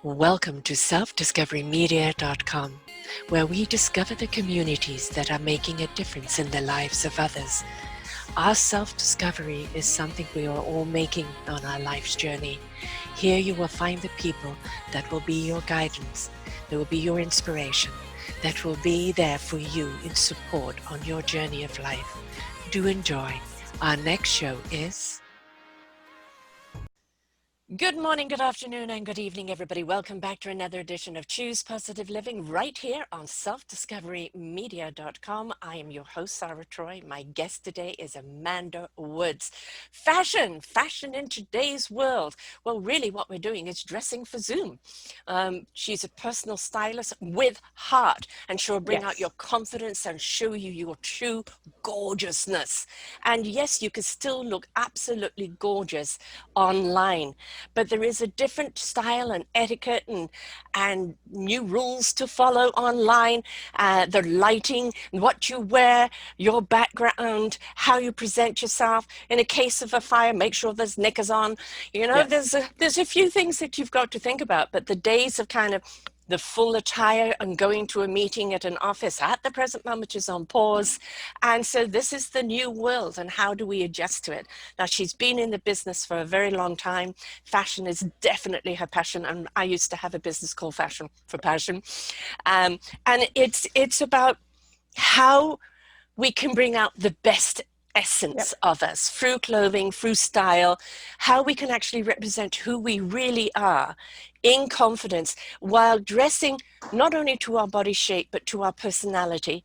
Welcome to selfdiscoverymedia.com, where we discover the communities that are making a difference in the lives of others. Our self-discovery is something we are all making on our life's journey. Here you will find the people that will be your guidance, that will be your inspiration, that will be there for you in support on your journey of life. Do enjoy. Our next show is... Good morning, good afternoon, and good evening, everybody. Welcome back to another edition of Choose Positive Living right here on selfdiscoverymedia.com. I am your host, Sarah Troy. My guest today is Amanda Woods. Fashion in today's world. Well, really what we're doing is dressing for Zoom. She's a personal stylist with heart, and she'll bring out your confidence and show you your true gorgeousness. And yes, you can still look absolutely gorgeous online. But there is a different style and etiquette and new rules to follow online. The lighting, what you wear, your background, how you present yourself. In a case of a fire, make sure there's knickers on. You know, there's a few things that you've got to think about. But the days of kind of the full attire and going to a meeting at an office at the present moment is on pause. And so this is the new world, and how do we adjust to it? Now, she's been in the business for a very long time. Fashion is definitely her passion, and I used to have a business called Fashion for Passion. And it's about how we can bring out the best essence of us through clothing, through style, how we can actually represent who we really are in confidence while dressing not only to our body shape, but to our personality.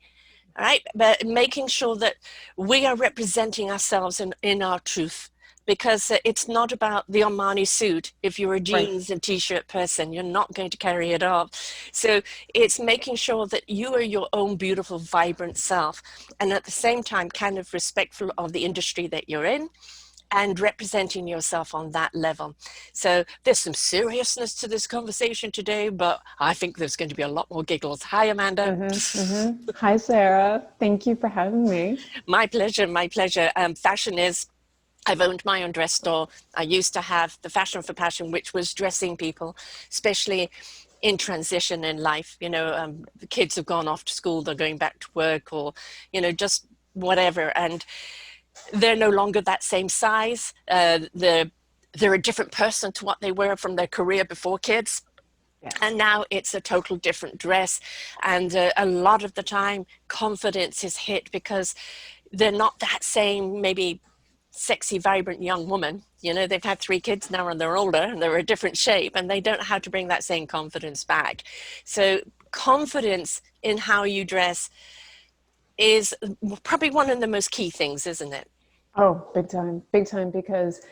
All right, but making sure that we are representing ourselves in our truth, because it's not about the Armani suit. If you're a jeans and t-shirt person, you're not going to carry it off. So it's making sure that you are your own beautiful, vibrant self, and at the same time kind of respectful of the industry that you're in and representing yourself on that level. So there's some seriousness to this conversation today, but I think there's going to be a lot more giggles. Hi, Amanda. Hi, Sarah. Thank you for having me. My pleasure, my pleasure. Fashion is... I've owned my own dress store. I used to have the Fashion for Passion, which was dressing people, especially in transition in life. You know, the kids have gone off to school, they're going back to work, or, you know, just whatever. And they're no longer that same size. They're a different person to what they were from their career before kids. And now it's a total different dress. And a lot of the time, confidence is hit because they're not that same, maybe sexy, vibrant young woman. You know, they've had 3 kids now and they're older and they're a different shape, and they don't know how to bring that same confidence back. So confidence in how you dress is probably one of the most key things, isn't it? Oh, big time, because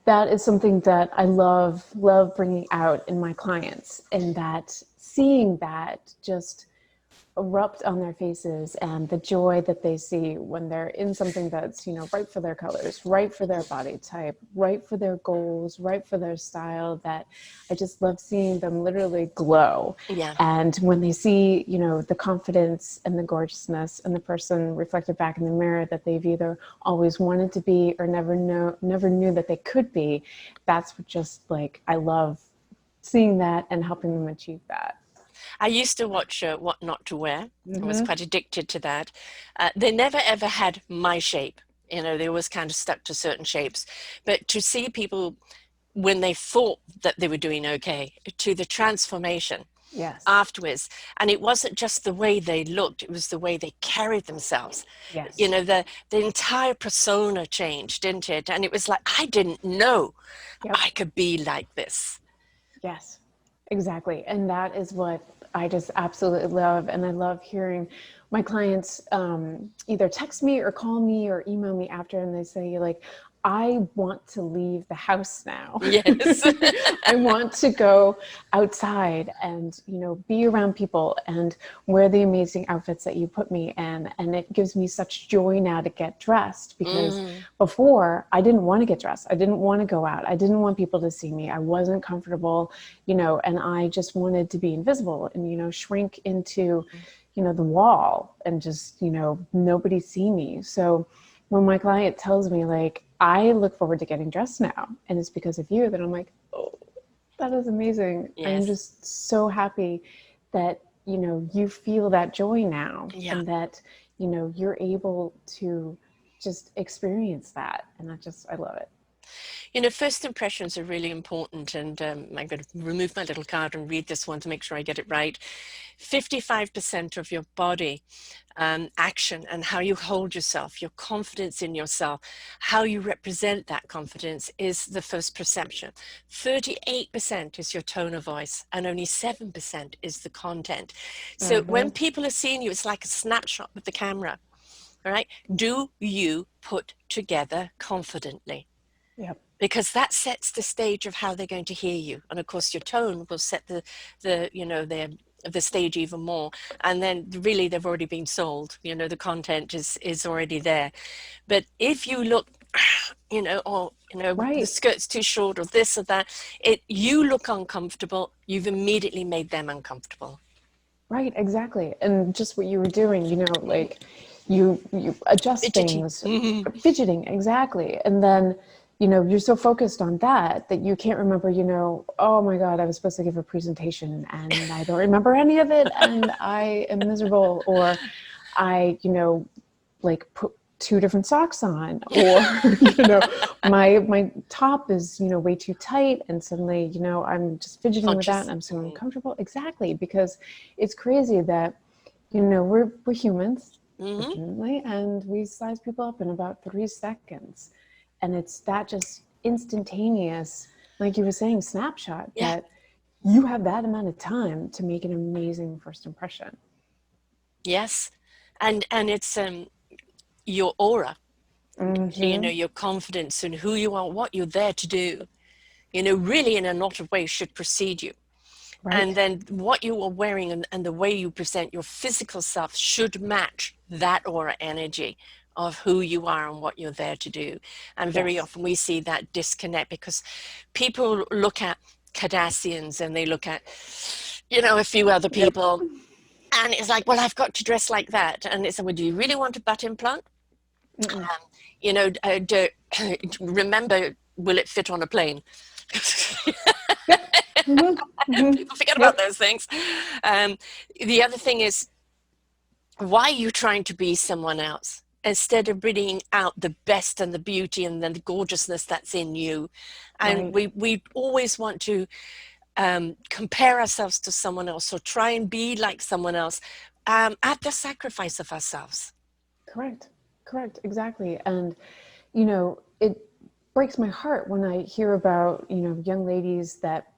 that is something that I love bringing out in my clients, and that seeing that just erupt on their faces, and the joy that they see when they're in something that's, you know, right for their colors, right for their body type, right for their goals, right for their style, that I just love seeing them literally glow. Yeah. And when they see, you know, the confidence and the gorgeousness and the person reflected back in the mirror that they've either always wanted to be or never knew that they could be, that's what just, like, I love seeing that and helping them achieve that. I used to watch What Not to Wear. I was quite addicted to that. They never ever had my shape. You know, they always kind of stuck to certain shapes. But to see people when they thought that they were doing okay, to the transformation afterwards. And it wasn't just the way they looked, it was the way they carried themselves. You know, the entire persona changed, didn't it? And it was like, I didn't know I could be like this. Yes, exactly. And that is what I just absolutely love. And I love hearing my clients either text me or call me or email me after, and they say, like, I want to leave the house now. Yes. I want to go outside and, you know, be around people and wear the amazing outfits that you put me in. And it gives me such joy now to get dressed, because before I didn't want to get dressed. I didn't want to go out. I didn't want people to see me. I wasn't comfortable, you know, and I just wanted to be invisible and, you know, shrink into, you know, the wall and just, you know, nobody see me. So when my client tells me, like, I look forward to getting dressed now, and it's because of you, then I'm like, oh, That is amazing. I'm Yes. just so happy that, you feel that joy now Yeah. and that, you're able to just experience that. And I love it. First impressions are really important, and I'm going to remove my little card and read this one to make sure I get it right. 55% of your body action and how you hold yourself, your confidence in yourself, how you represent that confidence is the first perception. 38% is your tone of voice, and only 7% is the content. So when Mm-hmm. people are seeing you, it's like a snapshot with the camera. All right. Do you put together confidently? Yep. Because that sets the stage of how they're going to hear you, and of course your tone will set the stage even more, and then really they've already been sold. The content is already there. But if you look, or the Right. skirt's too short or this or that, you look uncomfortable, you've immediately made them uncomfortable. Right, exactly. And just what you were doing, like you adjust Fidgety. things, fidgeting, exactly. And then, you're so focused on that you can't remember, oh my God, I was supposed to give a presentation and I don't remember any of it and I am miserable, or I, like put two different socks on, or my top is way too tight and suddenly I'm just fidgeting with that and Conscious. I'm so uncomfortable. Exactly, because it's crazy that we're humans, Mm-hmm. fortunately, and we size people up in about 3 seconds, and it's that just instantaneous, like you were saying, snapshot, Yeah. that you have that amount of time to make an amazing first impression. Yes. And it's your aura, Mm-hmm. your confidence and who you are, what you're there to do, really in a lot of ways should precede you. And Right. then what you are wearing and the way you present your physical self should match that aura energy of who you are and what you're there to do. And very Yes. often we see that disconnect because people look at Kardashians and they look at, a few other Yep. people. And it's like, well, I've got to dress like that. And it's like, well, do you really want a butt implant? Mm-mm. Remember, will it fit on a plane? Yep. Mm-hmm. Mm-hmm. People forget about Yep. those things. Um, the other thing is, why are you trying to be someone else instead of bringing out the best and the beauty and then the gorgeousness that's in you? And Right. we always want to compare ourselves to someone else or try and be like someone else at the sacrifice of ourselves. Correct. Correct. Exactly. And it breaks my heart when I hear about young ladies that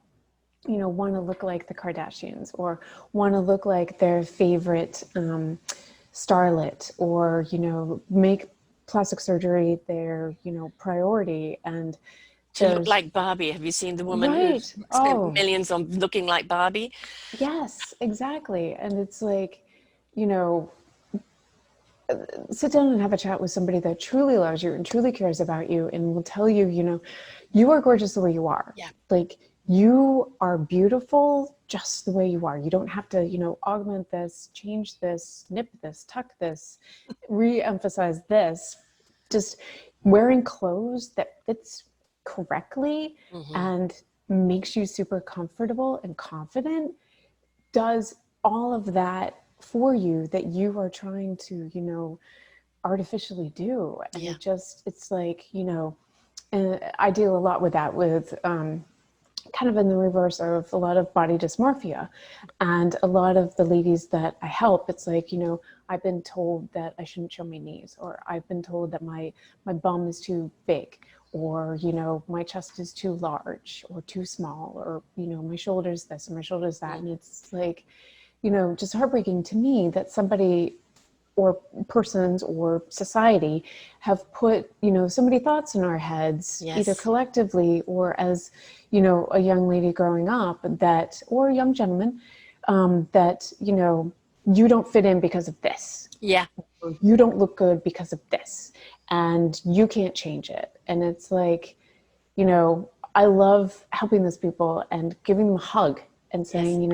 want to look like the Kardashians, or want to look like their favorite starlet, or make plastic surgery their priority. And To look there's like Barbie. Have you seen the woman who right. spent Oh, millions on looking like Barbie? yes, exactly. And it's like, you know, sit down and have a chat with somebody that truly loves you and truly cares about you and will tell you, you are gorgeous the way you are. Yeah. Like, you are beautiful just the way you are. You don't have to, augment this, change this, snip this, tuck this, re-emphasize this. Just wearing clothes that fits correctly Mm-hmm. and makes you super comfortable and confident does all of that for you that you are trying to, artificially do. And Yeah. it's like, and I deal a lot with that, with kind of in the reverse of a lot of body dysmorphia. And a lot of the ladies that I help, it's like, I've been told that I shouldn't show my knees, or I've been told that my bum is too big, or, my chest is too large or too small, or, my shoulders this and my shoulders that. Mm. And it's like, just heartbreaking to me that somebody or persons or society have put so many thoughts in our heads, either Yes. collectively or as a young lady growing up, that, or a young gentleman, that you don't fit in because of this, Yeah. or you don't look good because of this, and you can't change it. And it's like, I love helping those people and giving them a hug and Yes. saying,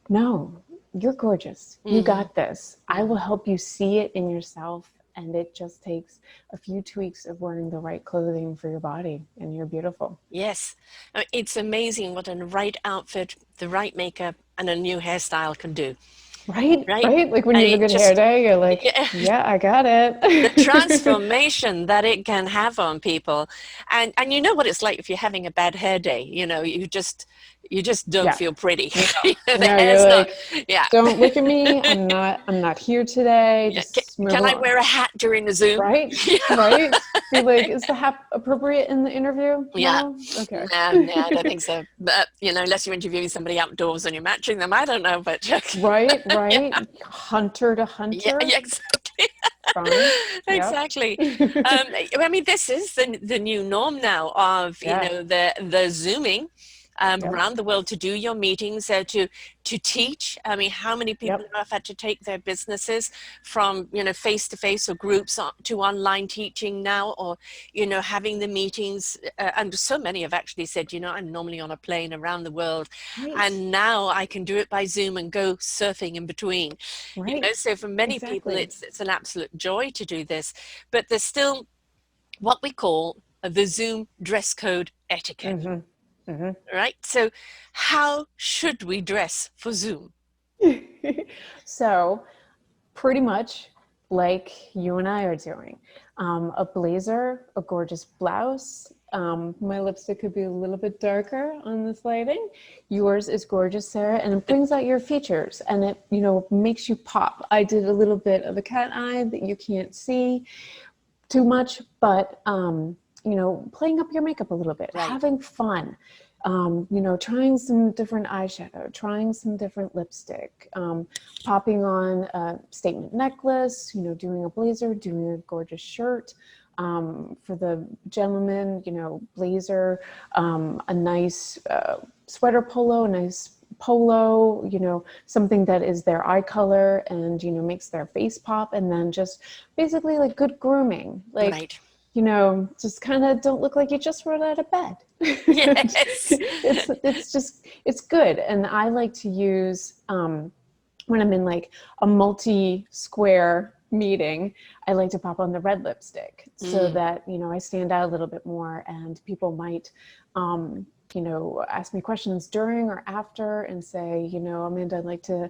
no, you're gorgeous. You Mm-hmm. got this. I will Mm-hmm. help you see it in yourself And it just takes a few tweaks of wearing the right clothing for your body, and you're beautiful. Yes. It's amazing what a right outfit, the right makeup, and a new hairstyle can do, Right, right? right. Like when I you have a mean, good hair just day, you're like, yeah, yeah, I got the it. transformation that it can have on people. And you know what it's like if you're having a bad hair day, you just don't Yeah. feel pretty. No, The no, you're hair's not, like, yeah. don't look at me. I'm not here today. Yeah. Just move Can I along. wear a hat during the Zoom? Right? Right? Be like, is the hat appropriate in the interview? Yeah. No? Okay. No, no, I don't think so. But, unless you're interviewing somebody outdoors and you're matching them, I don't know. But Right, yeah, right. Hunter to yeah, hunter. yeah, exactly. Fine. Yep. Exactly. I mean, this is the new norm now of, Yeah. the Zooming Yep. around the world to do your meetings, to teach. I mean, how many people Yep. have had to take their businesses from, face to face or groups to online teaching now, or, having the meetings. And so many have actually said, I'm normally on a plane around the world, Right. and now I can do it by Zoom and go surfing in between. Right. So for many people, Exactly. it's an absolute joy to do this, but there's still what we call the Zoom dress code etiquette, Mm-hmm. right? So how should we dress for Zoom? Mm-hmm. So pretty much like you and I are doing. A blazer, a gorgeous blouse. My lipstick could be a little bit darker on this lighting. Yours is gorgeous, Sarah, and it brings out your features and it, makes you pop. I did a little bit of a cat eye that you can't see too much, but playing up your makeup a little bit, Right. having fun, trying some different eyeshadow, trying some different lipstick, popping on a statement necklace, doing a blazer, doing a gorgeous shirt. For the gentleman, blazer, a nice sweater polo, a nice polo, something that is their eye color and, makes their face pop. And then just basically like good grooming, like, Right. just kind of don't look like you just rolled out of bed. Yes. It's good. And I like to use, when I'm in like a multi-square meeting, I like to pop on the red lipstick so Mm. that, I stand out a little bit more and people might, ask me questions during or after and say, Amanda, I'd like to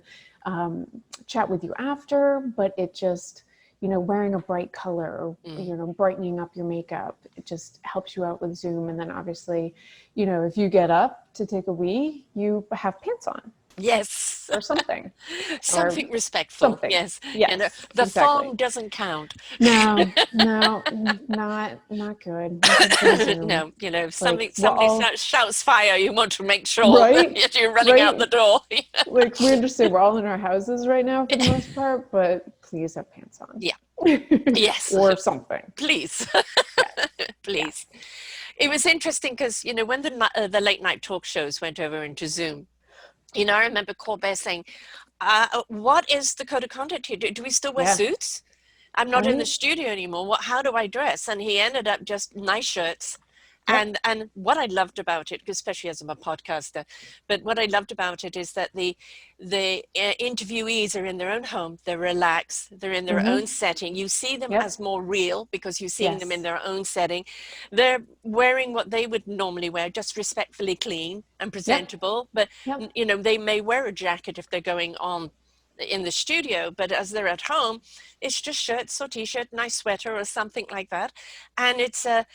chat with you after, but it just, wearing a bright color or, Mm. brightening up your makeup, it just helps you out with Zoom. And then obviously, if you get up to take a wee, you have pants on Yes. or something or Something respectful. something. Yes. Yes, The exactly. thong doesn't count. No, no, not good. Not good for the Zoom. No, if Like somebody shouts fire, you want to make sure right, that you're running out the right. door. Like we understand we're all in our houses right now for the most part, but please have pants on. Yeah. Yes. Or something. Please. Yes. Please. Yes. It was interesting because, when the late night talk shows went over into Zoom, I remember Corbett saying, what is the code of conduct here? Do we still wear Yeah. suits? I'm not in the Right? studio anymore. How do I dress? And he ended up just nice shirts. Yep. And what I loved about it, especially as I'm a podcaster, but what I loved about it is that the interviewees are in their own home. They're relaxed. They're in their own Mm-hmm. setting. You see them Yep. as more real because you're seeing them in Yes. their own setting. They're wearing what they would normally wear, just respectfully clean and Yep. presentable. But Yep. they may wear a jacket if they're going on in the studio, but as they're at home, it's just shirts or t-shirt, nice sweater or something like that, and it's a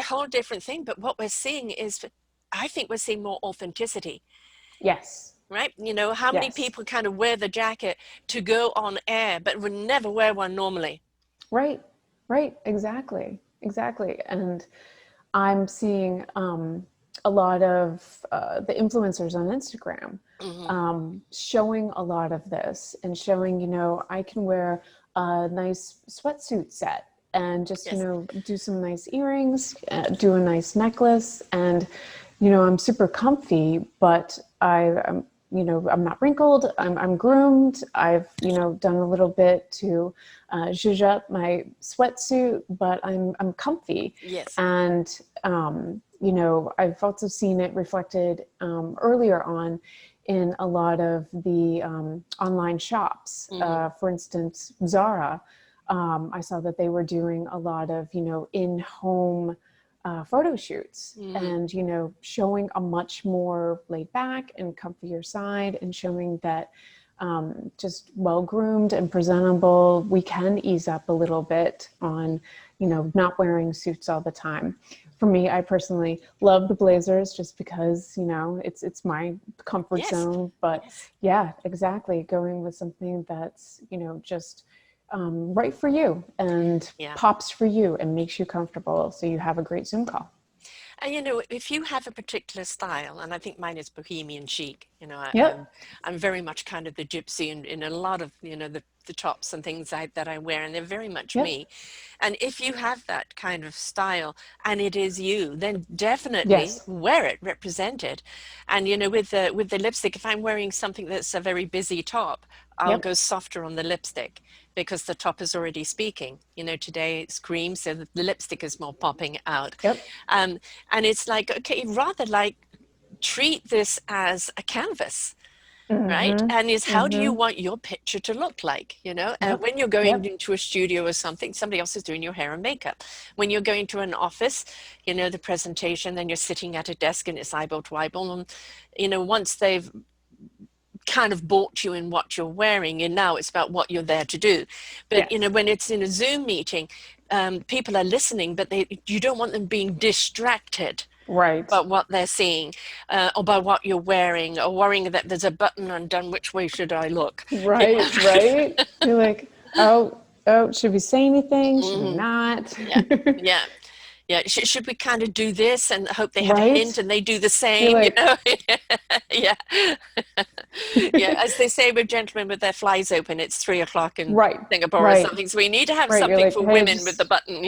whole different thing. But what we're seeing is, I think we're seeing more authenticity, Yes. right? How many Yes. people kind of wear the jacket to go on air but would never wear one normally? Right. Right. Exactly. Exactly. And I'm seeing a lot of the influencers on Instagram Mm-hmm. showing a lot of this and showing, I can wear a nice sweatsuit set and just, Yes. do some nice earrings, do a nice necklace. And, I'm super comfy, but I'm, I'm not wrinkled. I'm groomed. I've, done a little bit to zhuzh up my sweatsuit, but I'm comfy. Yes. And, I've also seen it reflected earlier on in a lot of the online shops. Mm-hmm. For instance, Zara. I saw that they were doing a lot of, in-home photo shoots, Mm. and, showing a much more laid back and comfier side, and showing that just well-groomed and presentable, we can ease up a little bit on, not wearing suits all the time. For me, I personally love the blazers just because, it's my comfort Yes. zone. But Yes. yeah, exactly. Going with something that's, just right for you and Yeah. pops for you and makes you comfortable, so you have a great Zoom call. And if you have a particular style, and I think mine is bohemian chic, Yep. I'm very much kind of the gypsy in a lot of, the tops and things that I wear, and they're very much Yep. me. And if you have that kind of style and it is you, then definitely Yes. wear it, represent it. And with the lipstick, if I'm wearing something that's a very busy top, I'll Yep. go softer on the lipstick because the top is already speaking. Today it's cream, so the lipstick is more popping out. Yep. Um, and it's like, okay, rather like treat this as a canvas, right? Mm-hmm. And is how do you Mm-hmm. want your picture to look like, And Yep. when you're going Yep. into a studio or something, somebody else is doing your hair and makeup. When you're going to an office, the presentation, then you're sitting at a desk and it's eyeball to eyeball. And, once they've kind of bought you in what you're wearing, and now it's about what you're there to do. But Yes. when it's in a Zoom meeting, people are listening, but you don't want them being distracted Right. by what they're seeing, or by what you're wearing, or worrying that there's a button undone. Which way should I look? Right. Right. You're like, oh, should we say anything? Should we Mhm. not? Yeah, yeah, yeah. Should we kind of do this and hope they have a hint Right. and they do the You're same? like, Yeah, yeah. As they say with gentlemen with their flies open, it's 3 o'clock in right. Singapore or Right. something. So we need to have Right. You're something like, for hey, women with the just button.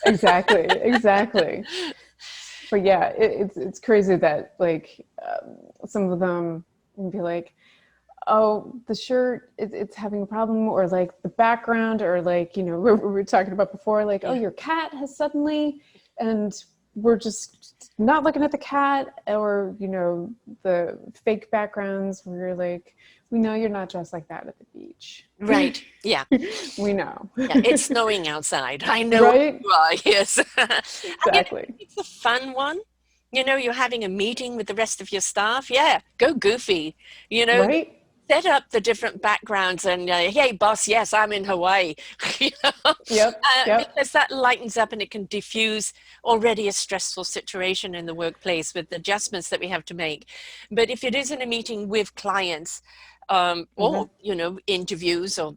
exactly. Exactly. But yeah, it's crazy that, like, some of them can be like, oh, the shirt, it's having a problem, or like the background, or like, we were talking about before, like, oh, Yeah. your cat has suddenly, and we're just not looking at the cat, or, the fake backgrounds where you're like, we know you're not dressed like that at the beach. Right. Yeah. We know. Yeah, it's snowing outside. I know where Right? you are, yes. And Exactly. it's a fun one. You're having a meeting with the rest of your staff. Yeah, go goofy. You know, Right? set up the different backgrounds and, hey, boss, yes, I'm in Hawaii. You know, Yep. Yep. because that lightens up and it can diffuse already a stressful situation in the workplace with adjustments that we have to make. But if it is in a meeting with clients, Mm-hmm. or, interviews, or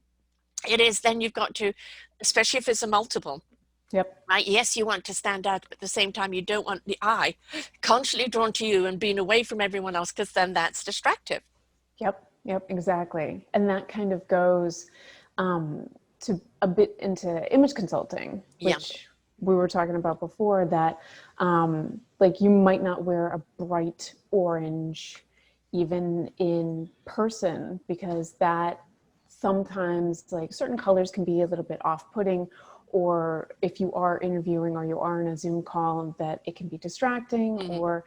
it is, then you've got to, especially if it's a multiple, Yep. right? Yes, you want to stand out, but at the same time, you don't want the eye constantly drawn to you and being away from everyone else, because then that's distractive. Yep, yep, exactly. And that kind of goes to a bit into image consulting, Yeah. which we were talking about before, that like, you might not wear a bright orange even in person, because that sometimes, like, certain colors can be a little bit off-putting, or if you are interviewing or you are in a Zoom call, that it can be distracting, Mhm. or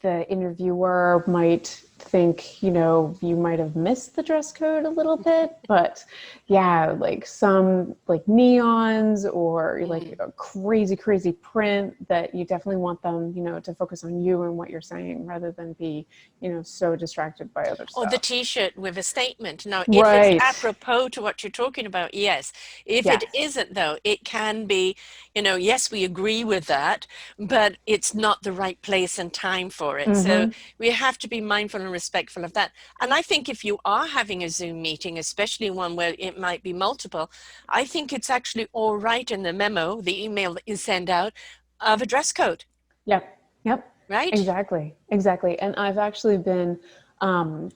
the interviewer might think, you might have missed the dress code a little bit. But yeah, like some like neons, or like Mhm. a crazy, crazy print, that you definitely want them, to focus on you and what you're saying, rather than be, so distracted by other Or the stuff. t-shirt with a statement. Now, if it's Right. apropos to what you're talking about, yes. If it Yes. isn't, though, it can be, yes, we agree with that, but it's not the right place and time for it. So Mm-hmm. we have to be mindful and respectful of that. And I think if you are having a Zoom meeting, especially one where it might be multiple, I think it's actually all right in the memo, the email that you send out, of a dress code, Yep. Yep. right? Exactly. Exactly. And I've actually been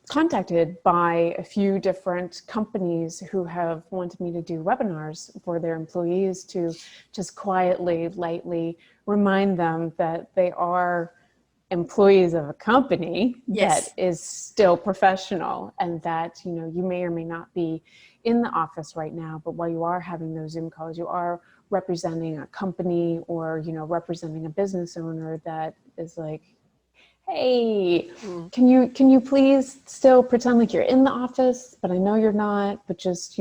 contacted by a few different companies who have wanted me to do webinars for their employees, to just quietly, lightly remind them that they are employees of a company that Yes. is still professional, and that, you may or may not be in the office right now, but while you are having those Zoom calls, you are representing a company, or, representing a business owner that is like, hey, Mm. can you please still pretend like you're in the office, but I know you're not, but just,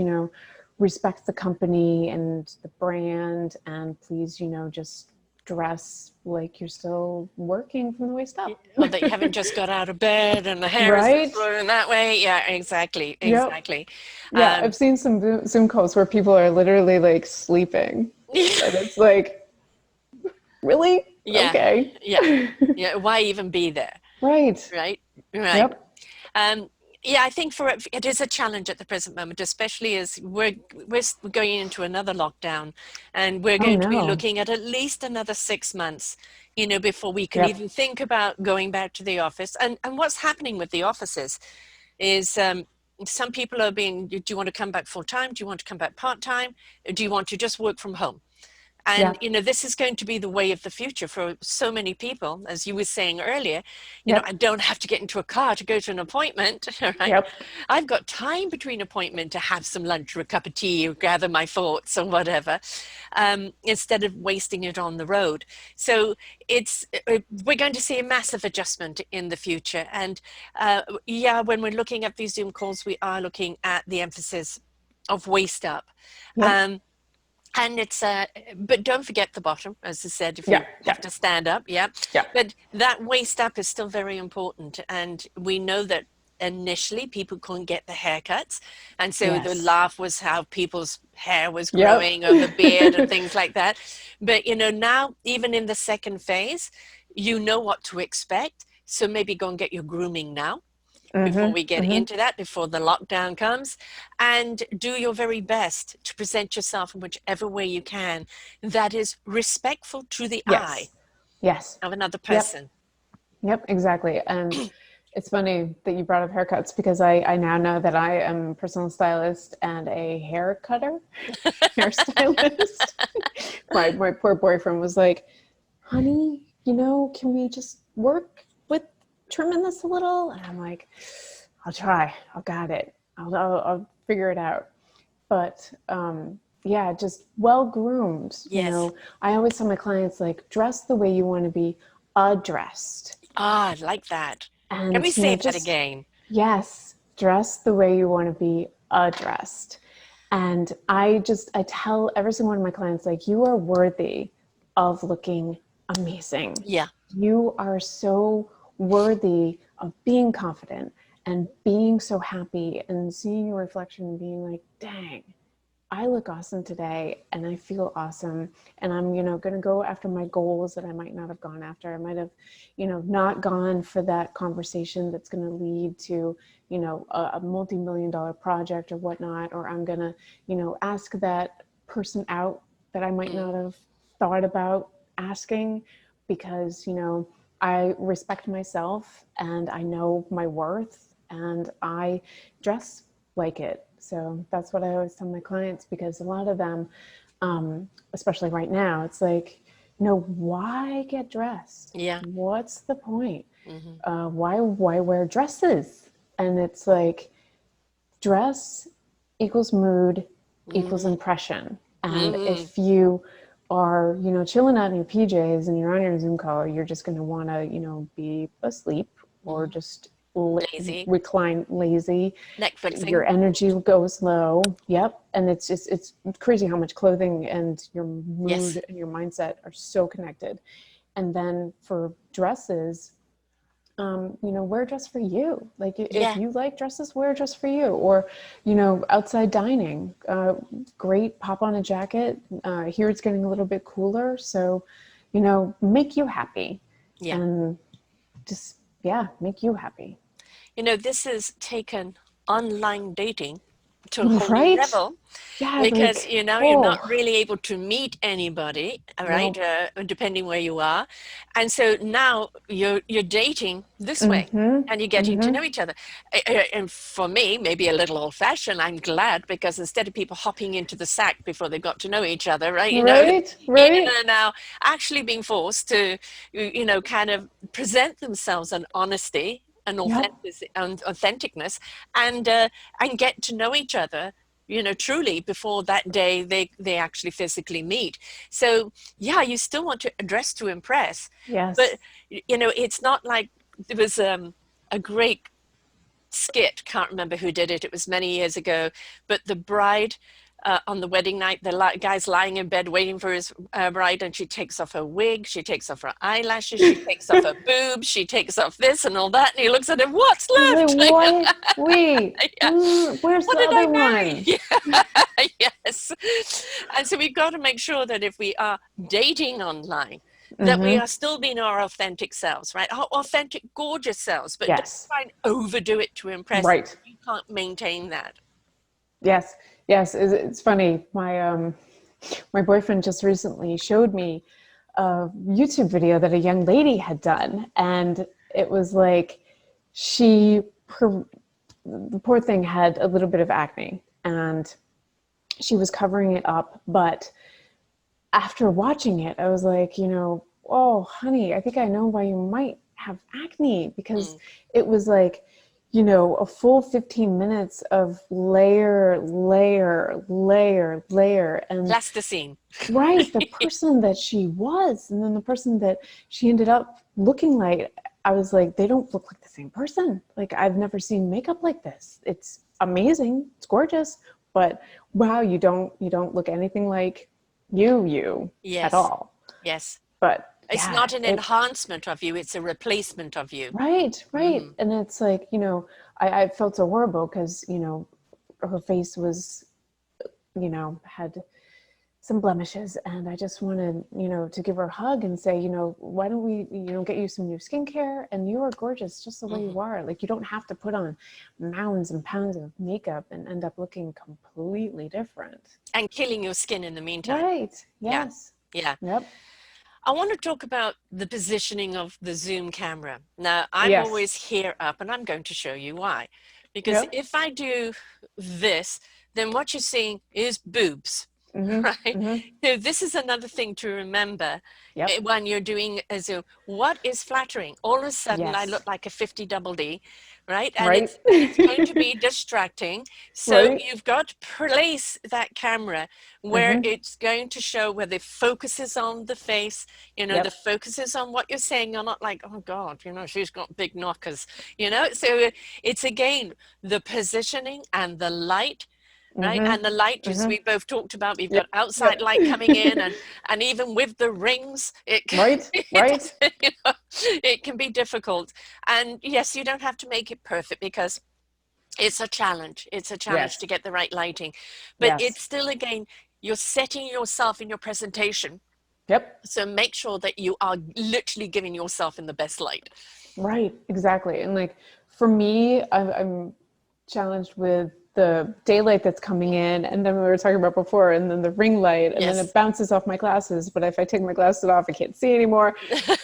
respect the company and the brand, and please, just dress like you're still working from the waist up. Or that you haven't just got out of bed and the hair isn't Right? flowing that way. Yeah, exactly, Yep. exactly. Yeah, Um, I've seen some Zoom calls where people are literally like sleeping. And it's like, really? yeah, Okay. yeah, yeah. Why even be there, Right. right? Right. Yep. Um, yeah, I think for it is a challenge at the present moment, especially as we're going into another lockdown, and we're Oh going to be no. looking at least another 6 months, before we can Yep. even think about going back to the office. And what's happening with the offices is some people are being, do you want to come back full time? Do you want to come back part time? Do you want to just work from home? And, Yep. this is going to be the way of the future for so many people. As you were saying earlier, I Yep. don't have to get into a car to go to an appointment, right? Yep. I've got time between appointment to have some lunch or a cup of tea or gather my thoughts or whatever, instead of wasting it on the road. So we're going to see a massive adjustment in the future. And yeah, when we're looking at these Zoom calls, we are looking at the emphasis of waist up. Yep. Um, and it's but don't forget the bottom, as I said, if Yeah. you Yeah. have to stand up. Yeah, Yeah. but that waist up is still very important, and we know that initially people couldn't get the haircuts, and so the Yes. laugh was how people's hair was Yep. growing or the beard and things like that. But now, even in the second phase, you know what to expect, so maybe go and get your grooming now before Mm-hmm. we get Mm-hmm. into that, before the lockdown comes, and do your very best to present yourself in whichever way you can that is respectful to the eye Yes. Yes. of another Yep. person. Yep. Exactly. And it's funny that you brought up haircuts because I now know that I am a personal stylist and a hair cutter, hairstylist. My poor boyfriend was like, honey, can we just work with trimming this a little? And I'm like, I'll try. I'll got it. I'll figure it out. But yeah, just well groomed. Yes. I always tell my clients, like, dress the way you want to be addressed. Ah, I like that. Can And, we say that just, again? yes, dress the way you want to be addressed. And I tell every single one of my clients, like, you are worthy of looking amazing. Yeah. You are so worthy of being confident and being so happy and seeing your reflection and being like, dang, I look awesome today and I feel awesome. And I'm, going to go after my goals that I might not have gone after. I might have, not gone for that conversation that's going to lead to, a multi-million dollar project or whatnot. Or I'm going to, ask that person out that I might not Mm. have thought about asking because, I respect myself and I know my worth and I dress like it. So that's what I always tell my clients because a lot of them, especially right now, it's like, why get dressed? Yeah. What's the point? Hmm. Why wear dresses? And it's like dress equals mood equals Hmm. impression. And Hmm. if you are, chilling out in your PJs and you're on your Zoom call, you're just going to want to, be asleep or Hmm. just Lazy. recline lazy. Your Netflixing. energy goes low. Yep. And it's crazy how much clothing and your Yes. mood and your mindset are so connected. And then for dresses, wear a dress for you. Like if Yeah. you like dresses, wear a dress for you. Or, outside dining, great, pop on a jacket. Here it's getting a little bit cooler. So, make you happy Yeah. and just, yeah, make you happy. This has taken online dating to a whole new Right? level Yeah, because like, you're not oh, really able to meet anybody, all right, no. depending where you are, and so now you're dating this way Mm-hmm. and you're getting to Mm-hmm. know each other. And for me, maybe a little old-fashioned, I'm glad because instead of people hopping into the sack before they got to know each other, right, Right? here Right? and now actually being forced to kind of present themselves in honesty and Yep. authenticness, and get to know each other, truly before that day they actually physically meet. So yeah, you still want to dress to impress, Yes. but it's not like there was a great skit, can't remember who did it, it was many years ago, but the bride on the wedding night, the guy's lying in bed waiting for his bride, and she takes off her wig, she takes off her eyelashes, she takes off her boobs, she takes off this and all that, and he looks at him, what's He's like, left? what? Wait, Yeah. where's What the did I other marry? one? Yeah. Yes. And so we've got to make sure that if we are dating online, that we are still being our authentic selves, right? Our authentic, gorgeous selves, but don't Yes. try and overdo it to impress them. Right. You can't maintain that. Yes. Yes. It's funny. My boyfriend just recently showed me a YouTube video that a young lady had done, and it was like she, the poor thing had a little bit of acne, and she was covering it up. But after watching it, I was like, oh, honey, I think I know why you might have acne, because it was like, a full 15 minutes of layer, layer, layer, layer. And Plasticine. right, the person that she was, and then the person that she ended up looking like, I was like, they don't look like the same person. Like, I've never seen makeup like this. It's amazing, it's gorgeous, but wow, you don't look anything like you at Yes. all. Yes. But It's yeah, not an enhancement of you, it's a replacement of you. right. And it's like, I felt so horrible because, her face was, had some blemishes, and I just wanted, to give her a hug and say, why don't we, get you some new skincare, and you are gorgeous just the way you are. Like, you don't have to put on mounds and pounds of makeup and end up looking completely different. And killing your skin in the meantime. Right. Yeah. Yes. Yeah. Yep. I want to talk about the positioning of the Zoom camera. Now, I'm Yes. always here up, and I'm going to show you why. Because Yep. if I do this, then what you're seeing is boobs, right? So this is another thing to remember Yep. when you're doing a Zoom. What is flattering? All of a sudden, I look Yes. like a 50 double D, right? And Right. it's going to be distracting. So Right. you've got to place that camera where it's going to show, where the focus is on the face, the Yep. focus is on what you're saying. You're not like, oh God, she's got big knockers. So it's again the positioning and the light, right? And the light, as we both talked about, we've got Yep. outside Yep. light coming in, and even with the rings, Right. Right. it can be difficult. And yes, you don't have to make it perfect, because it's a challenge. It's a challenge to Yes. get the right lighting, but Yes. it's still, again, you're setting yourself in your presentation. Yep. So make sure that you are literally giving yourself in the best light. Right. Exactly. And like, for me, I'm challenged with the daylight that's coming in, and then we were talking about before, and then the ring light, and then it Yes. bounces off my glasses. But if I take my glasses off, I can't see anymore.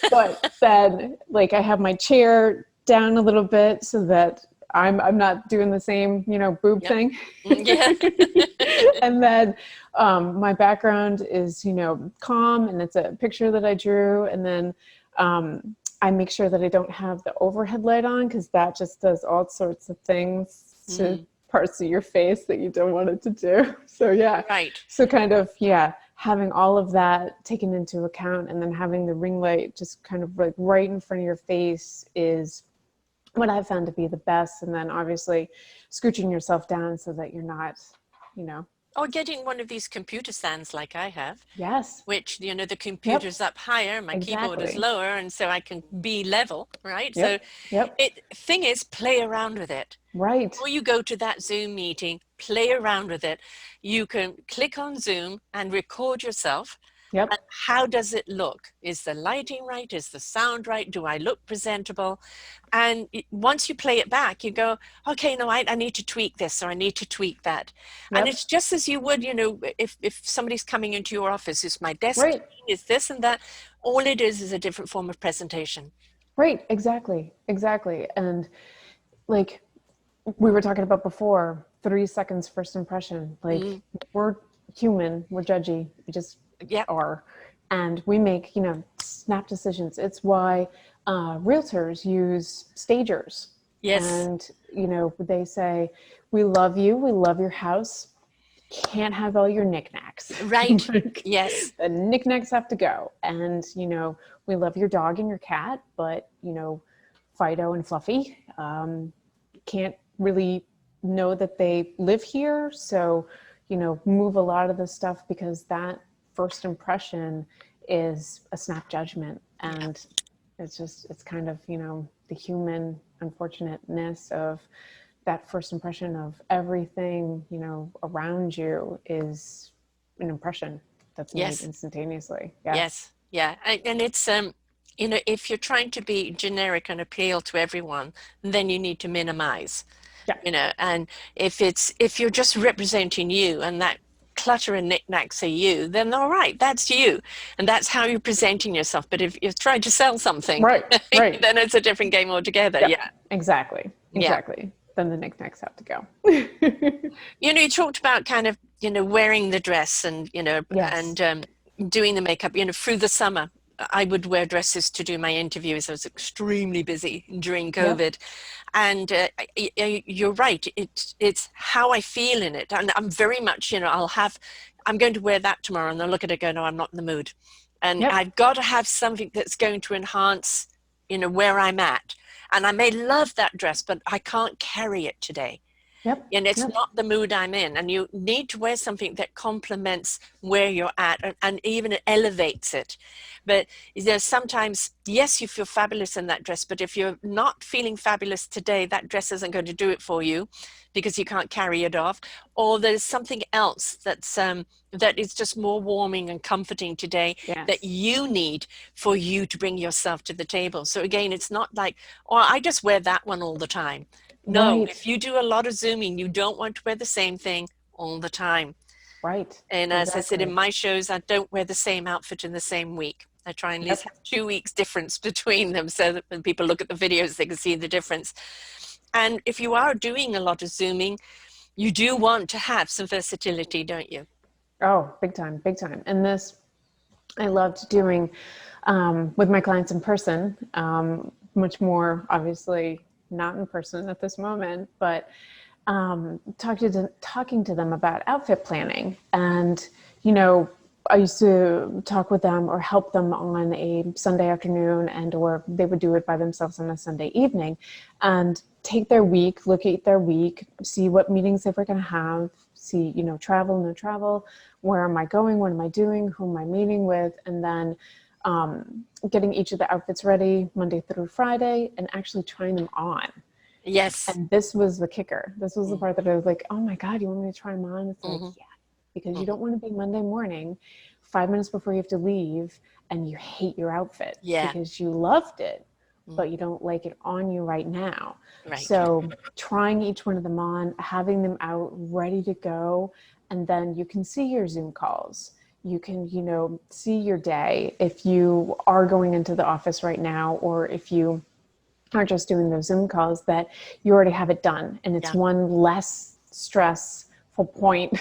But then, like, I have my chair down a little bit so that I'm not doing the same, boob Yep. thing. Yeah. And then my background is, calm, and it's a picture that I drew. And then I make sure that I don't have the overhead light on, because that just does all sorts of things to parts of your face that you don't want it to do. So yeah. Right. So kind of, yeah, having all of that taken into account, and then having the ring light just kind of like right in front of your face is what I've found to be the best. And then obviously scooching yourself down so that you're not, Or getting one of these computer stands like I have, yes. which, the Yep. computer's up higher, my keyboard is Exactly. lower, and so I can be level, right? So Yep. Yep. thing is, play around with it. Right. Before you go to that Zoom meeting, play around with it. You can click on Zoom and record yourself. And Yep. how does it look? Is the lighting right? Is the sound right? Do I look presentable? And once you play it back, you go, okay, no, I need to tweak this, or I need to tweak that. And Yep. it's just as you would, if somebody's coming into your office, is my desk Right. clean? Is this and that? All it is a different form of presentation. Right. Exactly. Exactly. And like we were talking about before, 3 seconds first impression. Like, we're human, we're judgy, we just Yeah. are. And we make, snap decisions. It's why realtors use stagers. Yes. And, they say, we love you, we love your house, can't have all your knickknacks. Right. Like, Yes. the knickknacks have to go. And, we love your dog and your cat, but, Fido and Fluffy can't really know that they live here. So, move a lot of this stuff, because that first impression is a snap judgment. Yeah. And it's kind of, the human unfortunateness of that first impression of everything, around you is an impression that's made Yes. instantaneously. Yes. Yes. Yeah. And it's if you're trying to be generic and appeal to everyone, then you need to minimize. Yeah. And if you're just representing you and that clutter and knickknacks are you, then all right, that's you, and that's how you're presenting yourself. But if you're trying to sell something, Right. Right. then it's a different game altogether. Yep. Yeah. Exactly. Yeah. Exactly. Then the knickknacks have to go. You talked about kind of, wearing the dress and, Yes. and doing the makeup, through the summer. I would wear dresses to do my interviews. I was extremely busy during Yep. COVID. And you're right. It's how I feel in it. And I'm very much, I'm going to wear that tomorrow, and they'll look at it and go, no, I'm not in the mood. And Yep. I've got to have something that's going to enhance, where I'm at. And I may love that dress, but I can't carry it today. Yep. And it's Yep. not the mood I'm in. And you need to wear something that complements where you're at, and even elevates it. But there's sometimes, yes, you feel fabulous in that dress, but if you're not feeling fabulous today, that dress isn't going to do it for you because you can't carry it off. Or there's something else that is just more warming and comforting today that Yes. you need for you to bring yourself to the table. So again, it's not like, oh, I just wear that one all the time. No, Right. if you do a lot of Zooming, you don't want to wear the same thing all the time. Right. And as I said in Exactly. my shows, I don't wear the same outfit in the same week. I try and at least Yep. have 2 weeks difference between them so that when people look at the videos, they can see the difference. And if you are doing a lot of Zooming, you do want to have some versatility, don't you? Oh, big time, big time. And this I loved doing with my clients in person, much more obviously not in person at this moment, but talking to them about outfit planning. And, I used to talk with them or help them on a Sunday afternoon, and or they would do it by themselves on a Sunday evening, and take their week, look at their week, see what meetings they were going to have, see, travel, no travel, where am I going, what am I doing, who am I meeting with, and then getting each of the outfits ready Monday through Friday and actually trying them on. Yes. And this was the kicker. This was the Mm-hmm. part that I was like, oh my God, you want me to try them on? It's like, Mm-hmm. yeah, because you don't want to be Monday morning, 5 minutes before you have to leave, and you hate your outfit Yeah. because you loved it, Mm-hmm. but you don't like it on you right now. Right. So trying each one of them on, having them out ready to go, and then you can see your Zoom calls. You can, see your day if you are going into the office right now, or if you are just doing those Zoom calls, that you already have it done. And it's Yeah. one less stressful point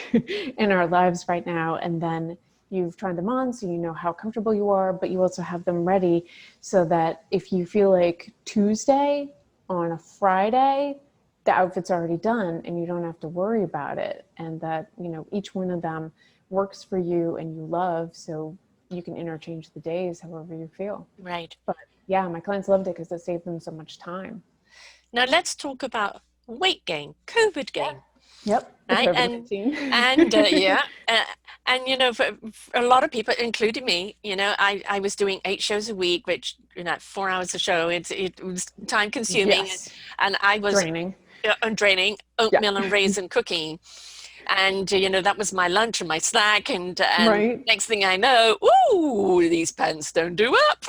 in our lives right now. And then you've tried them on, so you know how comfortable you are, but you also have them ready so that if you feel like Tuesday on a Friday, the outfit's already done and you don't have to worry about it. And that, each one of them works for you and you love, so you can interchange the days however you feel. Right. But yeah, my clients loved it because it saved them so much time. Now let's talk about weight gain, COVID Yeah. gain. Yep. The Right. COVID And 19. and yeah, and for a lot of people, including me, I was doing 8 shows a week, which 4 hours a show. It was time consuming, Yes. and I was Draining. draining, Yeah. oatmeal and raisin cooking, and that was my lunch and my snack, and Right. next thing I know, ooh, these pants don't do up.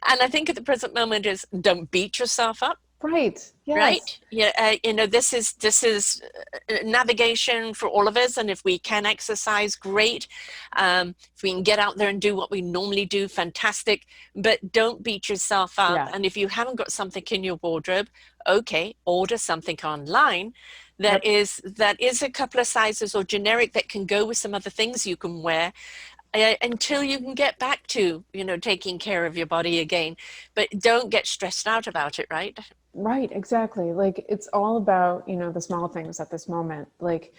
And I think at the present moment is don't beat yourself up. Right. Yes. Right. Yeah. This is navigation for all of us, and if we can exercise, great. If we can get out there and do what we normally do, fantastic. But don't beat yourself up. Yeah. And if you haven't got something in your wardrobe, okay, order something online that Yep. is a couple of sizes or generic that can go with some other things you can wear until you can get back to taking care of your body again. But don't get stressed out about it. Right. Right. Exactly. Like, it's all about, the small things at this moment. Like,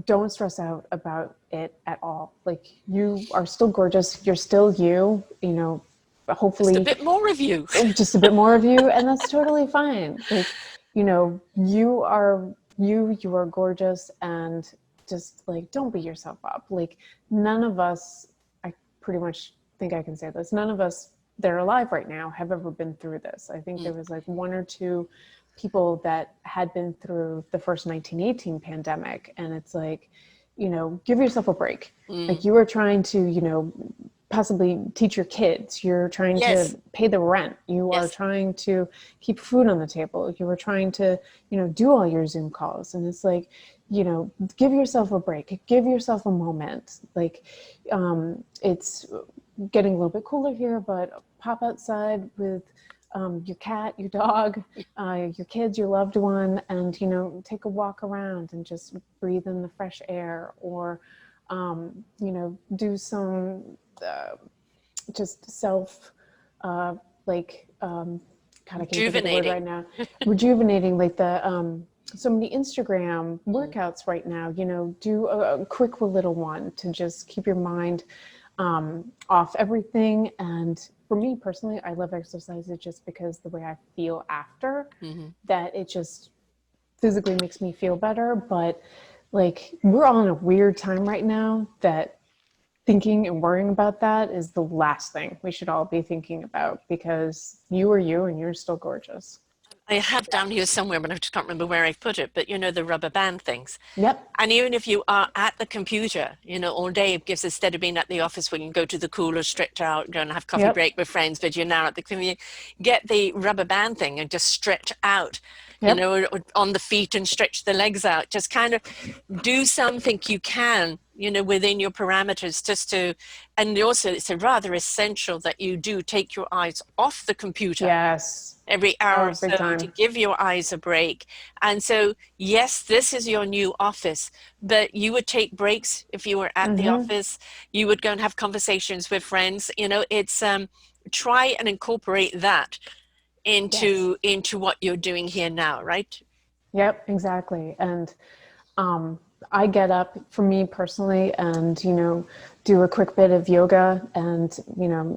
don't stress out about it at all. Like, you are still gorgeous. You're still you, Just a hopefully bit more of you. just a bit more of you. And that's totally fine. Like, you are you are gorgeous, and just like, don't beat yourself up. Like, none of us, I pretty much think I can say this, none of us that are alive right now have ever been through this. I think there was like one or two people that had been through the first 1918 pandemic, and it's like, give yourself a break. Like, you are trying to, possibly teach your kids, you're trying to Yes. pay the rent, you are Yes. trying to keep food on the table, you are trying to, do all your Zoom calls. And it's like, give yourself a break, give yourself a moment. Like, it's getting a little bit cooler here, but pop outside with your cat, your dog, your kids, your loved one, and take a walk around and just breathe in the fresh air, or do some just self, like, God, I can't think of the word Rejuvenating. right now. Rejuvenating, like so many Instagram workouts right now. Do a quick little one to just keep your mind off everything. And for me personally, I love exercises just because the way I feel after, that it just physically makes me feel better. But like, we're all in a weird time right now that thinking and worrying about that is the last thing we should all be thinking about, because you are you and you're still gorgeous. I have down here somewhere, but I just can't remember where I put it. But the rubber band things. Yep. And even if you are at the computer, all day, it gives, instead of being at the office where you can go to the cooler, stretch out, go and have coffee Yep. break with friends, but you're now at the computer, get the rubber band thing and just stretch out, Yep. or on the feet and stretch the legs out. Just kind of do something you can, within your parameters, just to, and also it's a rather essential that you do take your eyes off the computer Yes. every hour or Oh, big so, to time. give your eyes a break. And so, yes, this is your new office, but you would take breaks if you were at the office. You would go and have conversations with friends. It's try and incorporate that Yes. into what you're doing here now, right? Yep, exactly. And um, I get up, for me personally, and do a quick bit of yoga, and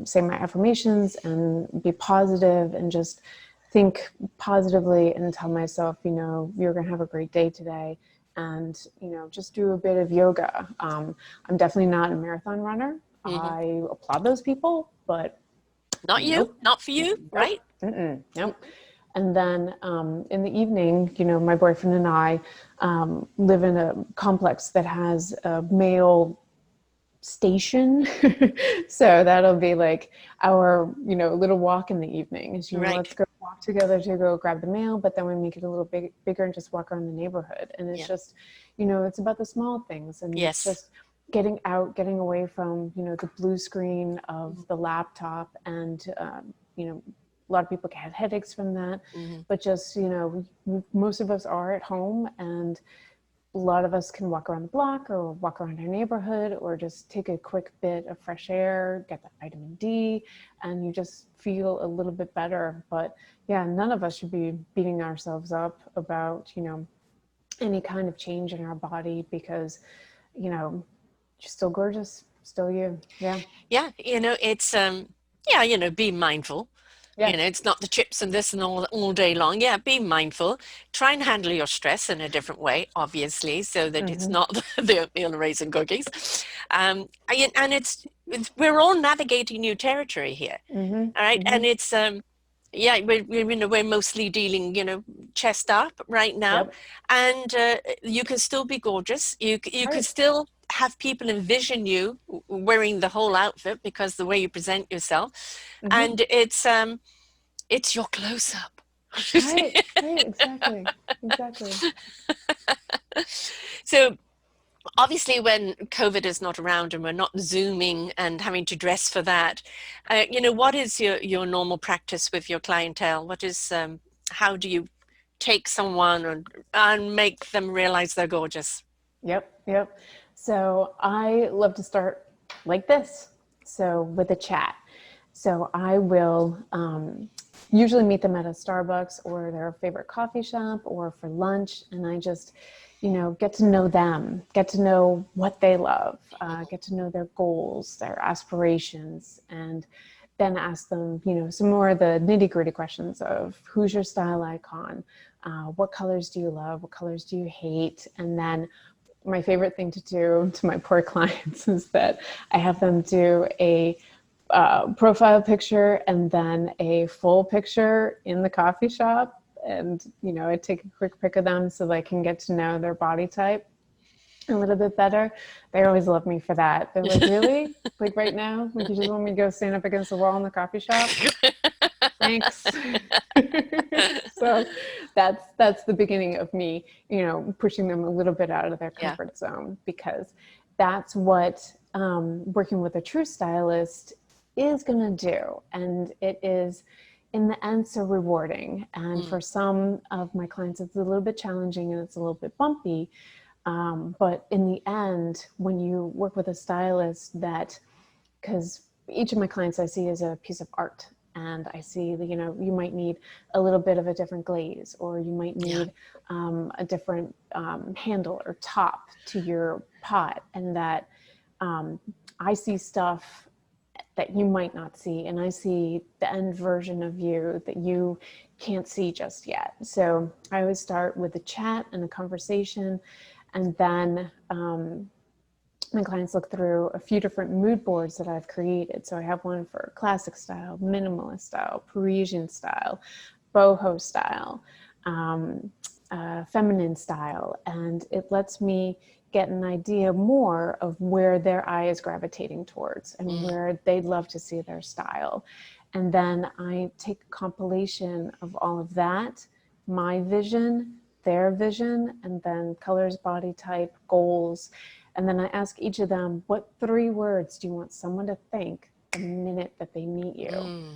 say my affirmations and be positive, and just think positively and tell myself, you're gonna have a great day today, and just do a bit of yoga. I'm definitely not a marathon runner. Hmm. I applaud those people, but Not you, nope. not for you, Nope. right? Nope. And then in the evening, my boyfriend and I live in a complex that has a male station. So that'll be like our, little walk in the evening is, Right. let's go walk together to go grab the mail, but then we make it a little bigger and just walk around the neighborhood. And it's Yeah. just, it's about the small things, and it's Yes. just getting out, getting away from, the blue screen of the laptop. And, a lot of people get headaches from that, Hmm. but just, most of us are at home, and a lot of us can walk around the block or walk around our neighborhood, or just take a quick bit of fresh air, get that vitamin D, and you just feel a little bit better. But yeah, none of us should be beating ourselves up about, any kind of change in our body, because, you're still gorgeous, still you. Yeah. Yeah. It's yeah, be mindful. Yeah. It's not the chips and this and all day long. Yeah, be mindful. Try and handle your stress in a different way, obviously, so that it's not the oatmeal and raisin cookies. And we're all navigating new territory here. All right, and it's yeah, we're mostly dealing, chest up right now, Yep. and you can still be gorgeous. You can Right. still have people envision you wearing the whole outfit because the way you present yourself, and it's your close up. Right. Right. Exactly. Exactly. So obviously when COVID is not around and we're not zooming and having to dress for that, what is your normal practice with your clientele? What is how do you take someone and make them realize they're gorgeous? Yep, yep. So I love to start like this. So with a chat. So I will usually meet them at a Starbucks or their favorite coffee shop or for lunch. And I just, get to know them, get to know what they love, get to know their goals, their aspirations. And then ask them, some more of the nitty-gritty questions of who's your style icon, what colors do you love, what colors do you hate, and then my favorite thing to do to my poor clients is that I have them do a profile picture and then a full picture in the coffee shop. And, I take a quick pic of them so they can get to know their body type a little bit better. They always love me for that. They're like, really? Like right now? Like you just want me to go stand up against the wall in the coffee shop? Thanks. So that's the beginning of me, pushing them a little bit out of their Yeah. comfort zone, because that's what working with a true stylist is going to do. And it is, in the end, so rewarding. And for some of my clients, it's a little bit challenging and it's a little bit bumpy. But in the end, when you work with a stylist because each of my clients I see is a piece of art, and I see that, you might need a little bit of a different glaze, or you might need a different handle or top to your pot, and that I see stuff that you might not see, and I see the end version of you that you can't see just yet. So I always start with a chat and a conversation, and then my clients look through a few different mood boards that I've created. So I have one for classic style, minimalist style, Parisian style, boho style, feminine style, and it lets me get an idea more of where their eye is gravitating towards and where they'd love to see their style. And then I take a compilation of all of that, my vision, their vision, and then colors, body type, goals. And then I ask each of them, what 3 words do you want someone to think the minute that they meet you?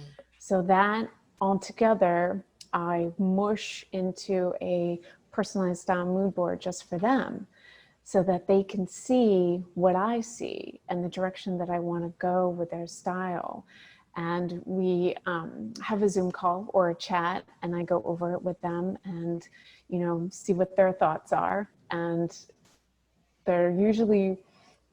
So that all together, I mush into a personalized style mood board just for them, so that they can see what I see and the direction that I want to go with their style. And we have a Zoom call or a chat, and I go over it with them and, see what their thoughts are. And they're usually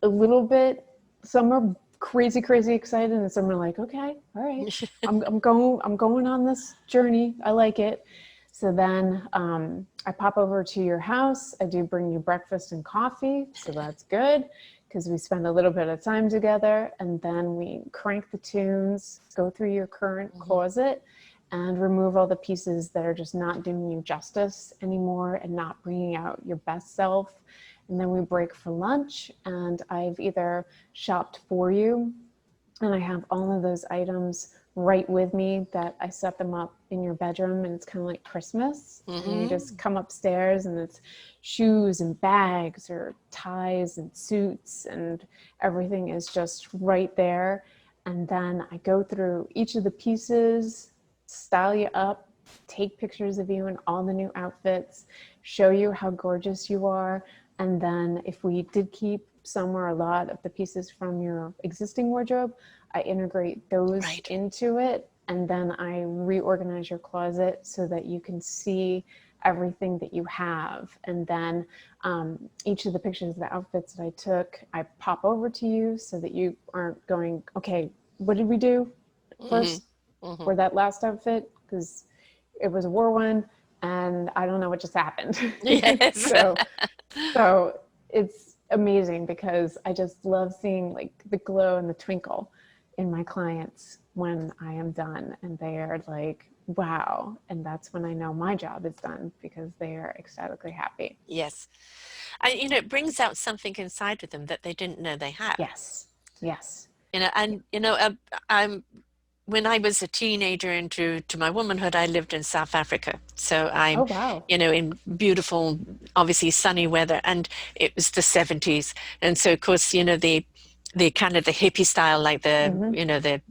a little bit, some are crazy, crazy excited, and some are like, okay, all right, I'm going on this journey. I like it. So then I pop over to your house. I do bring you breakfast and coffee. So that's good, because we spend a little bit of time together, and then we crank the tunes, go through your current closet, and remove all the pieces that are just not doing you justice anymore and not bringing out your best self. And then we break for lunch, and I've either shopped for you, and I have all of those items right with me that I set them up in your bedroom, and it's kind of like Christmas. And you just come upstairs and it's shoes and bags or ties and suits, and everything is just right there. And then I go through each of the pieces, style you up, take pictures of you in all the new outfits, show you how gorgeous you are. And then if we did keep some or a lot of the pieces from your existing wardrobe, I integrate those into it. And then I reorganize your closet so that you can see everything that you have. And then each of the pictures of the outfits that I took, I pop over to you so that you aren't going, okay, what did we do first for that last outfit? Because it was a war one and I don't know what just happened. Yes. So it's amazing, because I just love seeing like the glow and the twinkle in my clients when I am done, and they are like, wow. And that's when I know my job is done, because they are ecstatically happy. Yes. And, it brings out something inside of them that they didn't know they had. Yes. Yes. And, I'm when I was a teenager into my womanhood, I lived in South Africa. So I'm, Oh, wow. in beautiful, obviously sunny weather, and it was the 70s. And so, of course, the kind of the hippie style, like the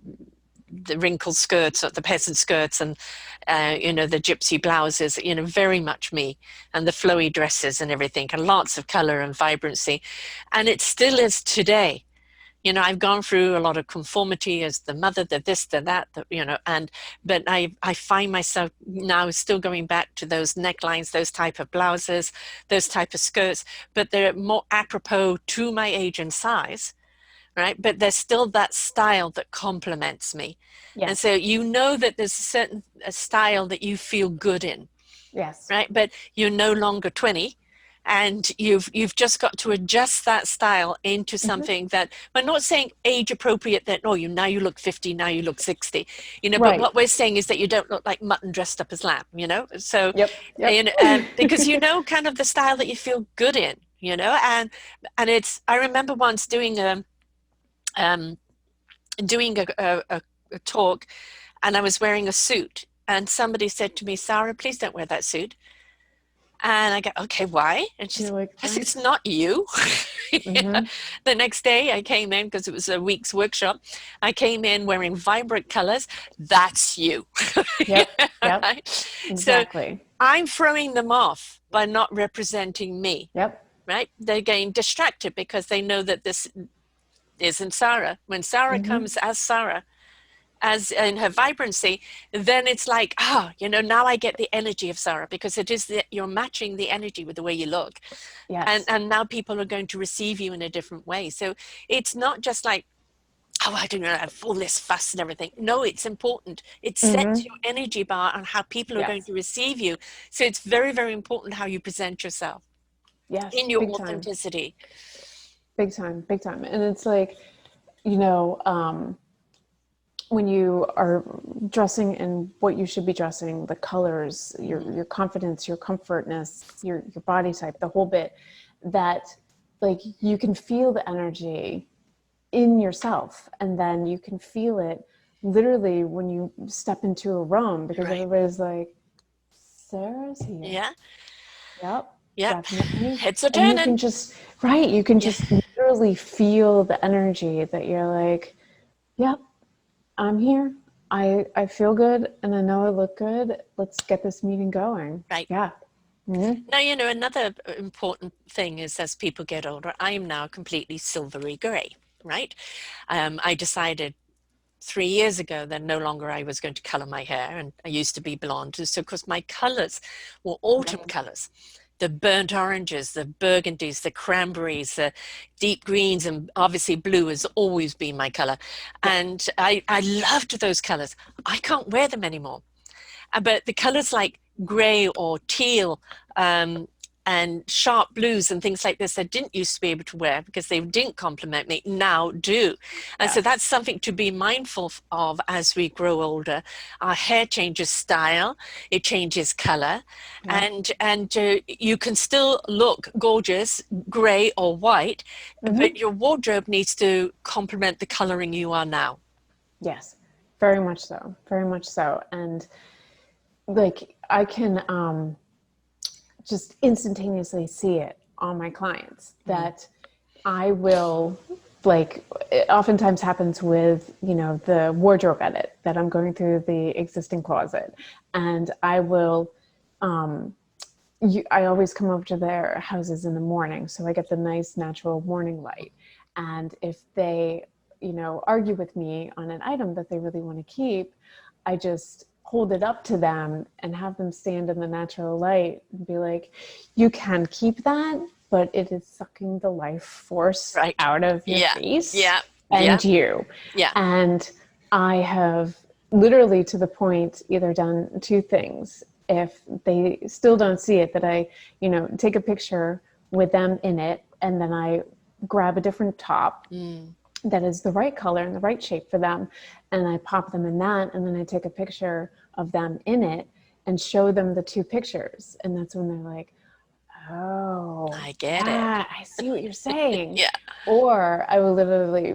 wrinkled skirts or the peasant skirts, and the gypsy blouses, very much me, and the flowy dresses and everything, and lots of color and vibrancy. And it still is today. I've gone through a lot of conformity as the mother, the this, the that, but I find myself now still going back to those necklines, those type of blouses, those type of skirts, but they're more apropos to my age and size, right? But there's still that style that complements me. And Yes. so you know that there's a certain a style that you feel good in, Yes. right? But you're no longer 20, and you've just got to adjust that style into Hmm. something that we're not saying age appropriate, that oh, you now you look 50, now you look 60, but Right. what we're saying is that you don't look like mutton dressed up as lamb, so Yep. Yep. because kind of the style that you feel good in, and it's, I remember once um doing a talk, and I was wearing a suit, and somebody said to me, Sarah, please don't wear that suit. And I go, okay, why? And she You're said, like, because it's thanks. not you. Yeah. Hmm. The next day I came in, because it was a week's workshop. I came in wearing vibrant colors. That's you. Yep. Yep. Right? So Exactly. I'm throwing them off by not representing me, Yep. right? They're getting distracted because they know that this isn't Sarah. When Sarah Hmm. comes as Sarah, as in her vibrancy, then it's like, now I get the energy of Sarah, because it is that you're matching the energy with the way you look. and Yes. and now people are going to receive you in a different way. So it's not just like, oh, I don't know, I have all this fuss and everything. No, it's important. It sets Hmm. your energy bar on how people are going Yes. to receive you. So it's very, very important how you present yourself Yes. in your Big time. authenticity. Big time. Big time. And it's like, you know, when you are dressing in what you should be dressing, the colors, your confidence, your comfortness, your body type, the whole bit, that like you can feel the energy in yourself, and then you can feel it literally when you step into a room, because Right. everybody's like, Sarah's here. Yeah. Yep, Yep. definitely. Heads are And you turning. can just, right, you can Yeah. just literally feel the energy that you're like, yep, I'm here. I feel good and I know I look good. Let's get this meeting going. Right. Yeah. Mm-hmm. Now, another important thing is, as people get older, I am now completely silvery gray, right? I decided 3 years ago that no longer I was going to color my hair, and I used to be blonde. So, because my colors were autumn Yep. colors, the burnt oranges, the burgundies, the cranberries, the deep greens, and obviously blue has always been my color. Yep. And I loved those colors. I can't wear them anymore. But the colors like gray or teal, um, and sharp blues and things like this, I didn't used to be able to wear because they didn't complement me, now do. And so that's Yes. something to be mindful of as we grow older. Our hair changes style, it changes color, Yep. and you can still look gorgeous, gray or white, but Mm-hmm. your wardrobe needs to complement the coloring you are now. Yes. Very much so. Very much so. And like I can just instantaneously see it on my clients Mm. that I will, like, it oftentimes happens with, the wardrobe edit, that I'm going through the existing closet, and I will, I always come over to their houses in the morning, so I get the nice natural morning light. And if they, argue with me on an item that they really want to keep, I just hold it up to them and have them stand in the natural light and be like, you can keep that, but it is sucking the life force Right. out of your Yeah. face Yeah. Yeah. and you. Yeah. And I have literally, to the point, either done two things. If they still don't see it, that I, take a picture with them in it, and then I grab a different top Mm. that is the right color and the right shape for them, and I pop them in that, and then I take a picture of them in it and show them the two pictures, and that's when they're like, oh I get it. yeah, I see what you're saying. Yeah. Or I will literally,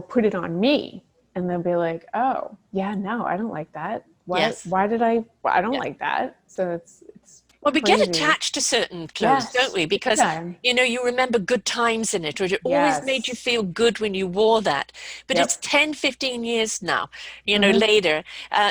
put it on me, and they'll be like, oh yeah, no, I don't like that. Yes. Why did I don't Yeah. like that. So it's Well, we get crazy. attached to certain clothes, don't Yes, we? big Because, time. you remember good times in it, or it always made you Yes. feel good when you wore that. But it's Yep. 10, 15 years now, Mm-hmm. later.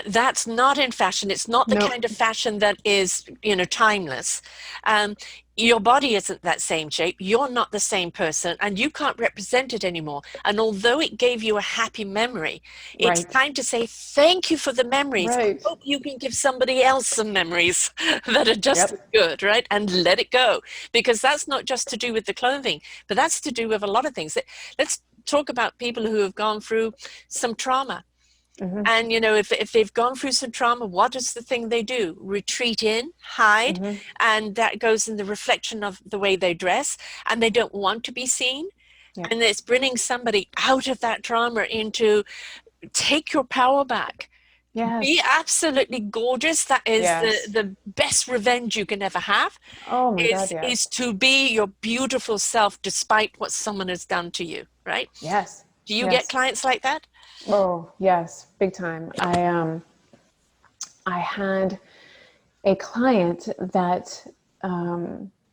That's not in fashion. It's not the Nope. kind of fashion that is, timeless. Um, your body isn't that same shape. You're not the same person, and you can't represent it anymore. And although it gave you a happy memory, it's Right. time to say thank you for the memories. I Right. hope you can give somebody else some memories that are just as Yep. good, right? And let it go. Because that's not just to do with the clothing, but that's to do with a lot of things. Let's talk about people who have gone through some trauma. Mm-hmm. And, you know, if they've gone through some trauma, what is the thing they do? Retreat in, hide, Mm-hmm. and that goes in the reflection of the way they dress, and they don't want to be seen. Yep. And it's bringing somebody out of that trauma into take your power back. Be Yes. absolutely gorgeous. That is Yes. the best revenge you can ever have, Oh my God, is yes. to be your beautiful self despite what someone has done to you, right? Yes. Do you get Yes. clients like that? Oh, yes, big time. I had a client that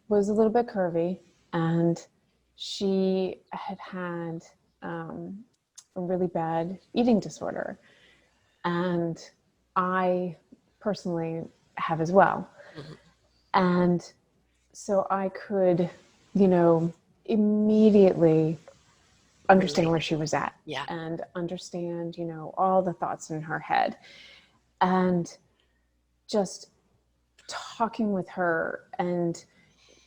was a little bit curvy, and she had had a really bad eating disorder, and I personally have as well. Mhm. And so I could, you know, immediately understand where Related. she was at Yeah. and understand, you know, all the thoughts in her head. And just talking with her and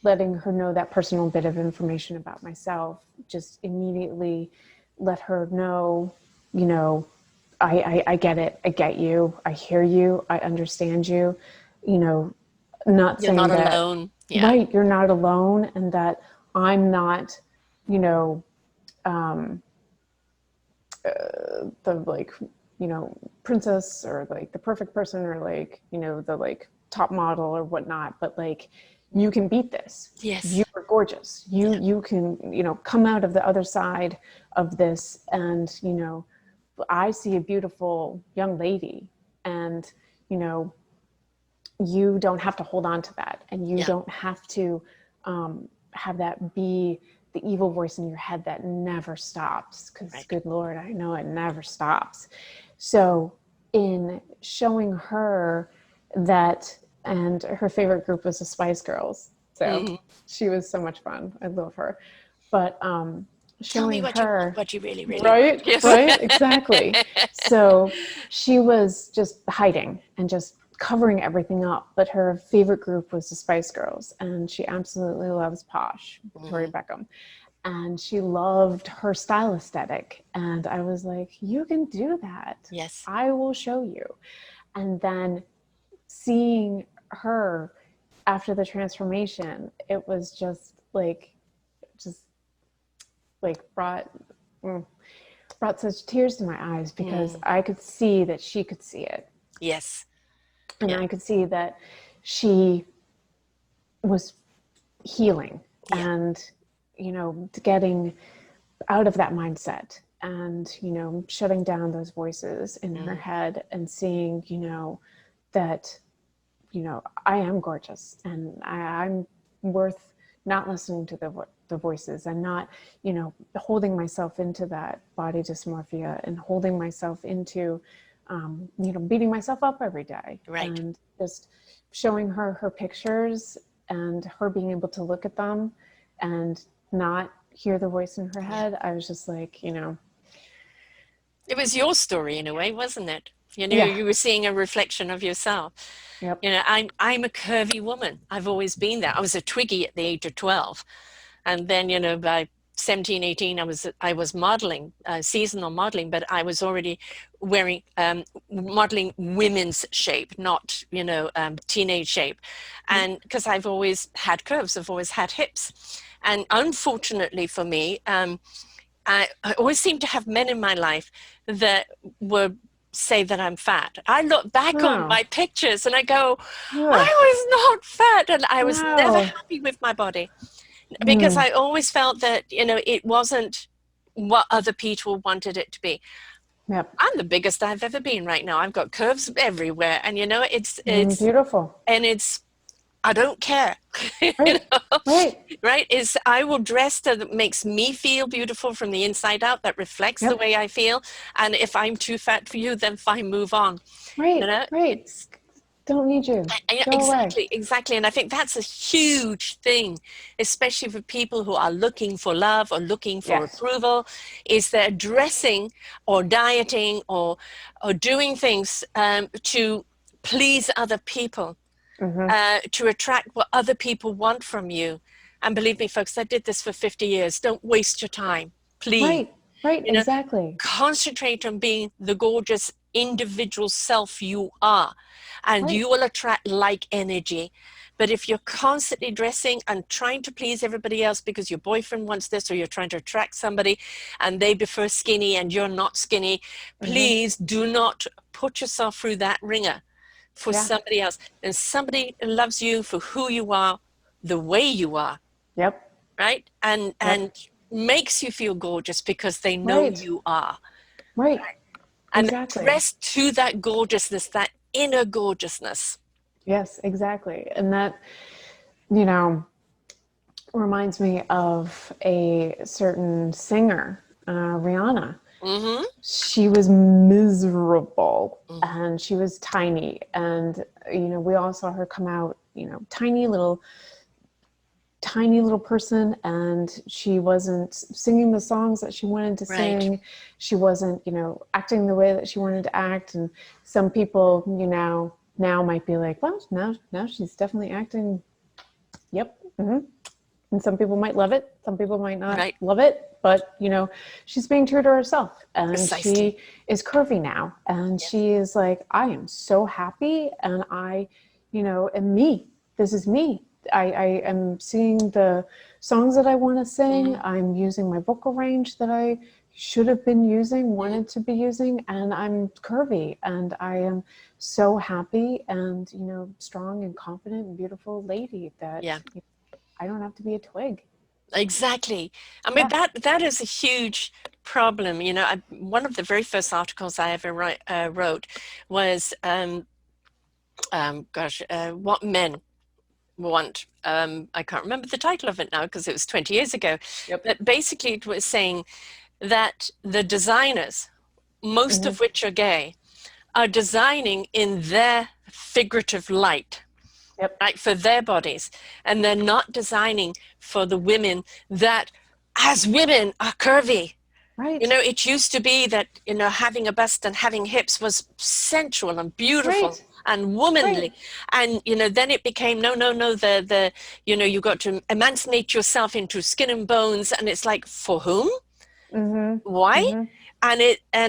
letting her know that personal bit of information about myself just immediately let her know, you know, I get it. I get you. I hear you. I understand you. You know, not You're not saying that, alone. Yeah. right, you're not alone, and that I'm not, you know, um, the like, you know, princess or like the perfect person or like, you know, the like top model or whatnot, but like you can beat this. Yes. You are gorgeous. Yeah. You can, you know, come out of the other side of this, and, you know, I see a beautiful young lady, and, you know, you don't have to hold on to that, and you Yeah. don't have to have that be the evil voice in your head that never stops, because Right. good Lord, I know it never stops. So in showing her that, and her favorite group was the Spice Girls, so Mhm. she was so much fun. I love her. But Tell me showing what you want, her, what you really, really want. right, Yes. right, exactly. So she was just hiding and just covering everything up. But her favorite group was the Spice Girls, and she absolutely loves Posh, Victoria Mhm. Beckham. And she loved her style aesthetic. And I was like, you can do that. Yes. I will show you. And then seeing her after the transformation, it was just like mm, brought such tears to my eyes, because Mm. I could see that she could see it. Yes. And Yeah. I could see that she was healing Yeah. and, you know, getting out of that mindset, and, you know, shutting down those voices in her Mm. head, and seeing, you know, that, you know, I am gorgeous, and I'm worth not listening to the voices, and not, you know, holding myself into that body dysmorphia, and holding myself into, you know, beating myself up every day, Right. and just showing her her pictures, and her being able to look at them and not hear the voice in her Yeah. head. I was just like, you know, It was your story in a way, wasn't it? You know, yeah, you were seeing a reflection of yourself. yep, You know, I'm a curvy woman. I've always been there. I was a Twiggy at the age of 12. And then, you know, by 17, 18, I was modeling, seasonal modeling, but I was already wearing modeling women's shape, not, you know, teenage shape. yep, And because I've always had curves, I've always had hips. And unfortunately for me, I always seem to have men in my life that were say that I'm fat. I look back on oh, my pictures and I go, ugh, I was not fat, and I was never no, happy with my body because mm, I always felt that, you know, it wasn't what other people wanted it to be. yep, I'm the biggest I've ever been right now. I've got curves everywhere, and you know, beautiful, it's I don't care. You right, know, right, right? Is I will dress that makes me feel beautiful from the inside out, that reflects the yep, way I feel. And if I'm too fat for you, then fine, move on. You right, know, right. it's Don't need you. yeah, Go away. exactly, exactly. And I think that's a huge thing, especially for people who are looking for love or looking for Yes. approval, is they're dressing or dieting or doing things to please other people, Mm-hmm. to attract what other people want from you. And believe me, folks, I did this for 50 years. Don't waste your time, please. Right. Right, You know, exactly. concentrate on being the gorgeous individual self you are, and Right. you will attract like energy. But if you're constantly dressing and trying to please everybody else because your boyfriend wants this, or you're trying to attract somebody and they prefer skinny and you're not skinny, Mm-hmm. please do not put yourself through that ringer for Yeah. somebody else. And somebody loves you for who you are, the way you are, Yep. right? And Yep. makes you feel gorgeous because they know Right. you are. Right. And Exactly. dress to that gorgeousness, that inner gorgeousness. Yes, exactly. And that, you know, reminds me of a certain singer, Rihanna. Mm-hmm. She was miserable Mm-hmm. and she was tiny. And, we all saw her come out, tiny little person, and she wasn't singing the songs that she wanted to Right. sing. She wasn't, acting the way that she wanted to act. And some people, now might be like, well, now she's definitely acting. Yep. Mm-hmm. And some people might love it, some people might not Right. love it, but she's being true to herself, and Precisely. she is curvy now, and Yeah. she is like, I am so happy, and I am me. This is me. I am singing the songs that I want to sing. Mm-hmm. I'm using my vocal range that I should have been using, Mm-hmm. wanted to be using, and I'm curvy, and I am so happy, and strong and confident and beautiful lady that Yeah. I don't have to be a twig. Exactly. I mean, Yeah. that is a huge problem. One of the very first articles I ever wrote was, what men want. I can't remember the title of it now because it was 20 years ago. Yep. But basically, it was saying that the designers, most Mm-hmm. of which are gay, are designing in their figurative light, Yep. right, for their bodies. And they're not designing for the women that, as women, are curvy. Right. It used to be that, having a bust and having hips was sensual and beautiful Right. and Right. womanly. And, then it became, no, no, no, you got to emancipate yourself into skin and bones. And it's like, for whom? Mm-hmm. Why? Mm-hmm. And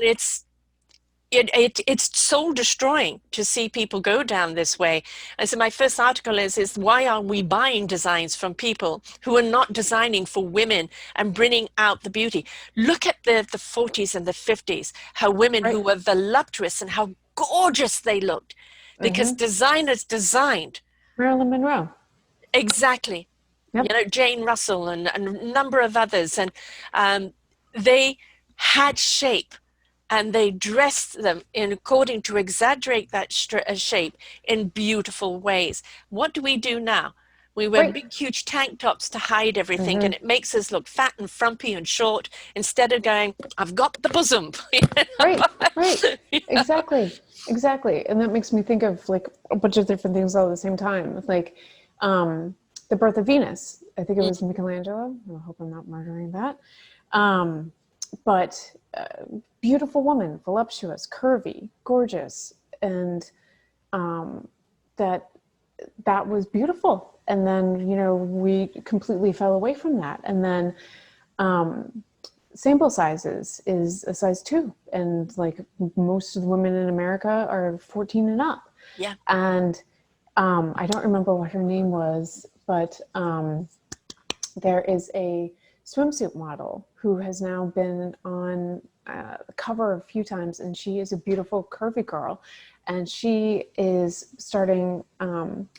it's soul destroying to see people go down this way. And so my first article is why are we buying designs from people who are not designing for women and bringing out the beauty? Look at the 40s and the 50s, how women who Right. were voluptuous and how gorgeous they looked because Mm-hmm. designers designed. Marilyn Monroe. Exactly. Yep. Jane Russell and a number of others. And they had shape and they dressed them in according to exaggerate that shape in beautiful ways. What do we do now? We wear Right. big, huge tank tops to hide everything, Mm-hmm. and it makes us look fat and frumpy and short instead of going, I've got the bosom. Right. Right. Yeah. Exactly. Exactly. And that makes me think of like a bunch of different things all at the same time. Like the birth of Venus. I think it was Michelangelo. I hope I'm not murdering that. Um, but beautiful woman, voluptuous, curvy, gorgeous, and um, that that was beautiful. And then we completely fell away from that. And then sample sizes is a size 2, and like most of the women in America are 14 and up. Yeah. And I don't remember what her name was, but there is a swimsuit model who has now been on the cover a few times, and she is a beautiful curvy girl, and she is starting a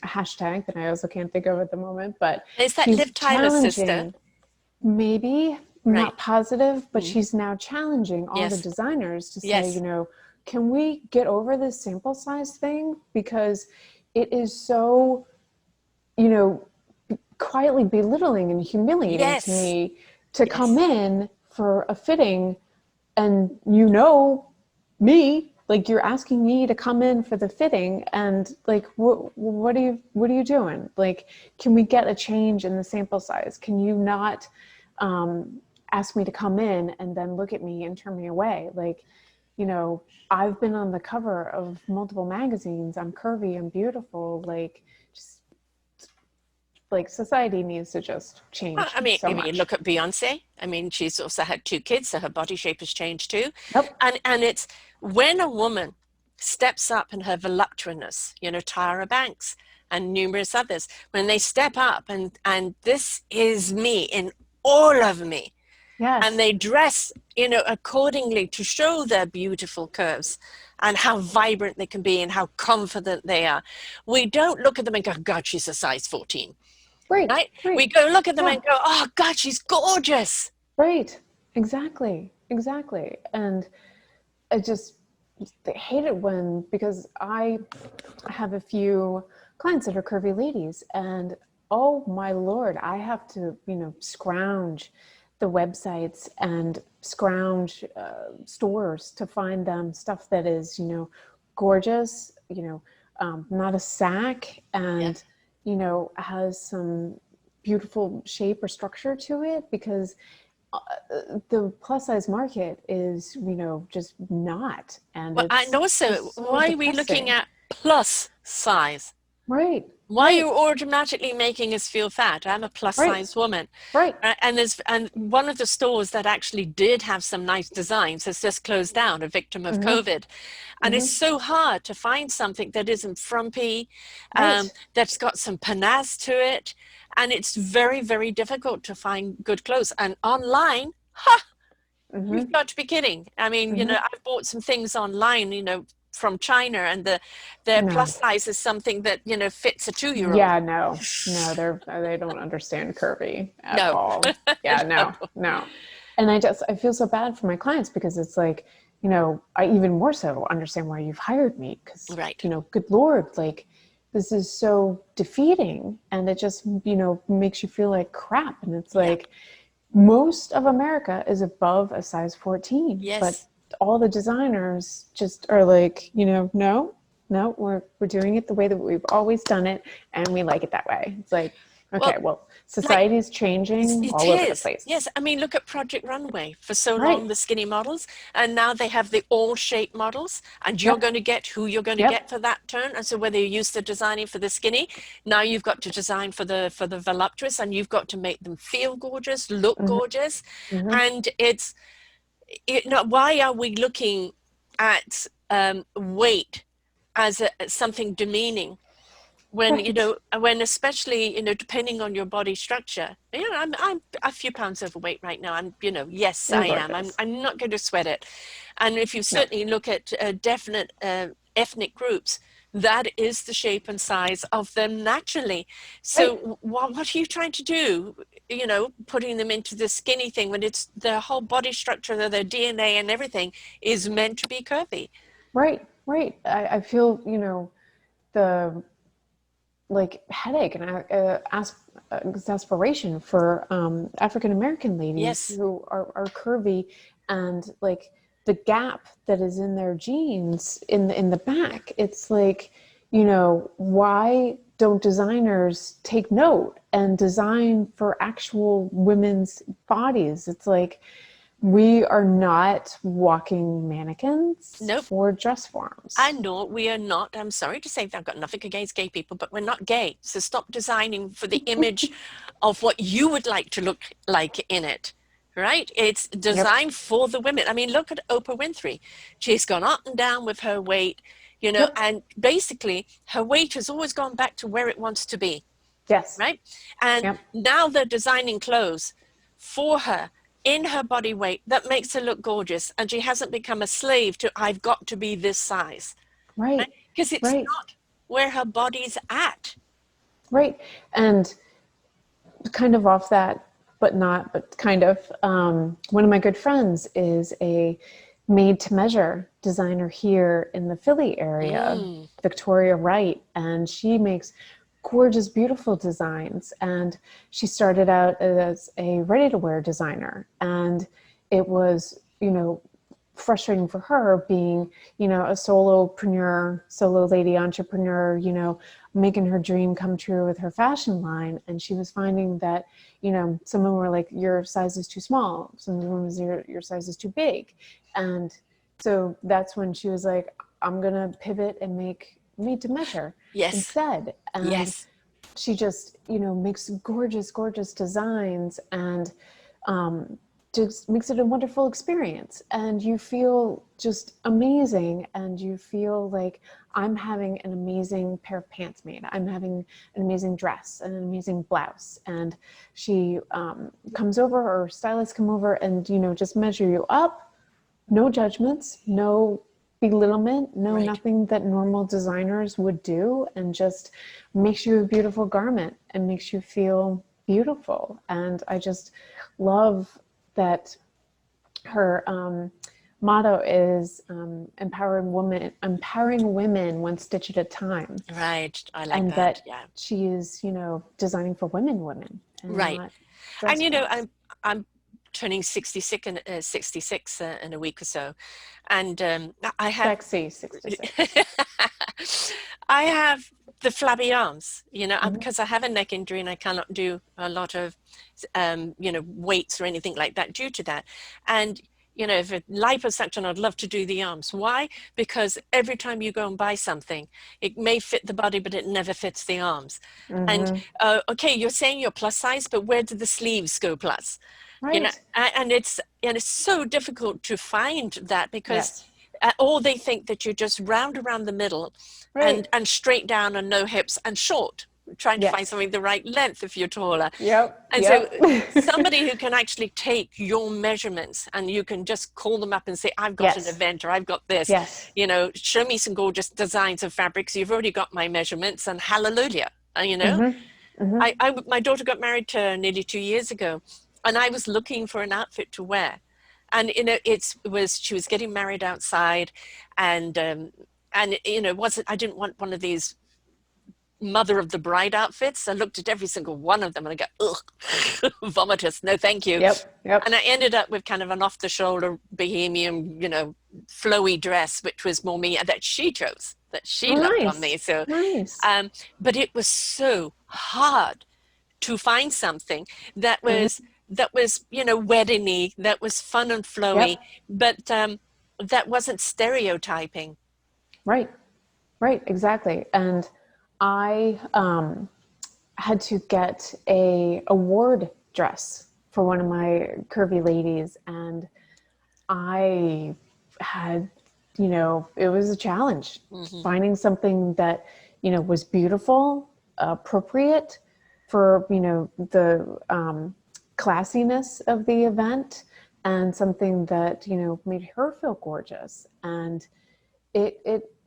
hashtag that I also can't think of at the moment, but Is that she's Liv Tyler's sister? challenging, maybe, I'm Right. not positive, but Mm. she's now challenging all the Yes. designers to say, Yes. can we get over this sample size thing, because it is so, you know quietly belittling and humiliating to Yes. me to come Yes. in for a fitting, and me, like, you're asking me to come in for the fitting, and like, what are you doing? Like, can we get a change in the sample size? Can you not ask me to come in and then look at me and turn me away? Like, I've been on the cover of multiple magazines. I'm curvy, I'm beautiful. Like, just like society needs to just Well, change I mean, so look much. at Beyonce. I mean, she's also had two kids, so her body shape has changed too. Yep. And it's when a woman steps up in her voluptuousness, Tyra Banks and numerous others, when they step up and this is me in all of me, and Yes. they dress, accordingly to show their beautiful curves and how vibrant they can be and how confident they are. We don't look at them and go, God, she's a size 14, Right. right? We Right. go look at them Yeah. and go, oh God, she's gorgeous. Right. Exactly. Exactly. And I just hate it when, because I have a few clients that are curvy ladies, and oh my Lord, I have to, scrounge the websites and scrounge stores to find them stuff that is, gorgeous, not a sack, Yeah. and, has some beautiful shape or structure to it, because the plus size market is, just not, and Well, and it's also, just so why are we looking depressing. at plus size? Right, Why are right, you automatically making us feel fat? I'm a plus right, size woman. right. And one of the stores that actually did have some nice designs has just closed down, a victim of Mm-hmm, COVID. And it's mm-hmm. so hard to find something that isn't frumpy, Right. that's got some panache to it. And it's very, very difficult to find good clothes. And online, ha, you've Mm-hmm, got to be kidding. I mean, mm-hmm. I've bought some things online, from China, and their No. plus size is something that, fits a 2-year-old. Yeah, no, no, they don't understand curvy at No. all. Yeah, No. no, no. And I feel so bad for my clients, because it's like, I even more so understand why you've hired me, because, Right. good Lord, like, this is so defeating, and it just, makes you feel like crap. And it's Yeah. like, most of America is above a size 14, but Yes. all the designers just are like, no, no, we're doing it the way that we've always done it, and we like it that way. It's like, Well, okay, well, like, society's changing it all over the is. place. Yes. I mean, look at Project Runway. For so long, Right. the skinny models, and now they have the all shape models, and you're Yep. going to get who you're going to get Yep. for that turn. And so whether you're used to designing for the skinny, now you've got to design for the voluptuous, and you've got to make them feel gorgeous, look Mm-hmm. gorgeous. Mm-hmm. And why are we looking at weight as something demeaning? When Right. when especially depending on your body structure, I'm a few pounds overweight right now. I'm yes, I You're am. I'm gorgeous. I'm not going to sweat it. And if you No. certainly look at definite ethnic groups, that is the shape and size of them naturally. Right. So what are you trying to do, putting them into the skinny thing when it's their whole body structure, their DNA and everything is meant to be curvy? Right. Right. I feel, the like headache and exasperation for African American ladies Yes. who are curvy, and like the gap that is in their jeans in the back. It's like, why don't designers take note and design for actual women's bodies? It's like, we are not walking mannequins Nope. for dress I forms. know we are not. I'm sorry to say that I've got nothing against gay people, but we're not gay. So stop designing for the image of what you would like to look like in it, right? It's Yep. designed for the women. I mean, look at Oprah Winfrey. She's gone up and down with her weight, Yep. and basically her weight has always gone back to where it wants to be, Yes. right? And Yep. now they're designing clothes for her in her body weight that makes her look gorgeous. And she hasn't become a slave to, I've got to be this size, right? Right. Because it's Right. not where her body's at. Right. And kind of off that, but not, but kind of, one of my good friends is a made to measure designer here in the Philly area, Mm, Victoria Wright, and she makes gorgeous, beautiful designs. And she started out as a ready to wear designer. And it was, frustrating for her being, a solopreneur, solo lady entrepreneur, making her dream come true with her fashion line. And she was finding that, some of them were like, your size is too small. Some of them was your size is too big. And so that's when she was like, I'm going to pivot and make made to measure yes, instead. And yes. she just, you know, makes gorgeous, gorgeous designs, and just makes it a wonderful experience. And you feel just amazing. And you feel like I'm having an amazing pair of pants made. I'm having an amazing dress and an amazing blouse. And she comes over, or stylists come over and, you know, just measure you up. No judgments, no belittlement, no Right. nothing that normal designers would do, and just makes you a beautiful garment and makes you feel beautiful. And I just love that her motto is empowering women one stitch at a time. Right. I like And that. that Yeah. she is, you know, designing for women, and Right. not And dress you know, pants. I'm turning 66 in a week or so, and I have Sexy 66. I have the flabby arms, you know, Mm-hmm. because I have a neck injury and I cannot do a lot of, you know, weights or anything like that due to that. And, you know, if a liposuction, I'd love to do the arms. Why? Because every time you go and buy something, it may fit the body, but it never fits the arms. And Mm-hmm. okay, you're saying you're plus size, but where do the sleeves go plus? You know, Right. and it's so difficult to find that because Yes. or they think that you're just round around the middle Right. and straight down and no hips and short, trying to find Yes. something the right length if you're taller. Yep. And so Yep. somebody who can actually take your measurements and you can just call them up and say, I've got an Yes. event or I've got this, Yes. you know, show me some gorgeous designs of fabrics. You've already got my measurements and hallelujah. You know, Mm-hmm. Mm-hmm. my daughter got married to nearly 2 years ago, and I was looking for an outfit to wear. And you know, she was getting married outside, and you know, wasn't I didn't want one of these mother of the bride outfits. I looked at every single one of them and I go, ugh, vomitous, no thank you. Yep. And Yep. I ended up with kind of an off the shoulder bohemian, you know, flowy dress, which was more me, that she chose, that she Oh, loved on nice. me. So, Nice. but it was so hard to find something that was Mm-hmm. you know, weddingy, that was fun and flowy, Yep. but that wasn't stereotyping. Right. Right. Exactly. And I had to get a award dress for one of my curvy ladies, and I had, you know, it was a challenge Hmm. finding something that, you know, was beautiful, appropriate for, you know, the classiness of the event, and something that, you know, made her feel gorgeous. And it,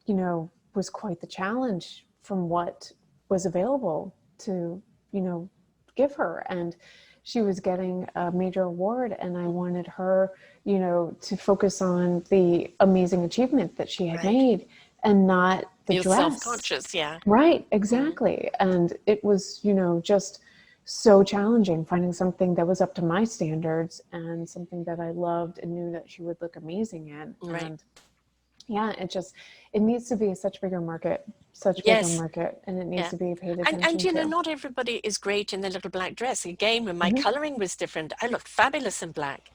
you know, was quite the challenge from what was available to, you know, give her. And she was getting a major award, and I wanted her, you know, to focus on the amazing achievement that she had Right. made, and not the Feel dress. self-conscious, yeah. Right, Mm. exactly. And it was, you know, just so challenging finding something that was up to my standards, and something that I loved and knew that she would look amazing in. Right. And yeah, it needs to be such bigger Yes. market, and it needs Yeah. to be paid And attention you know, to. not everybody is great in the little black dress. Again, when my Mm-hmm. coloring was different, I looked fabulous in black.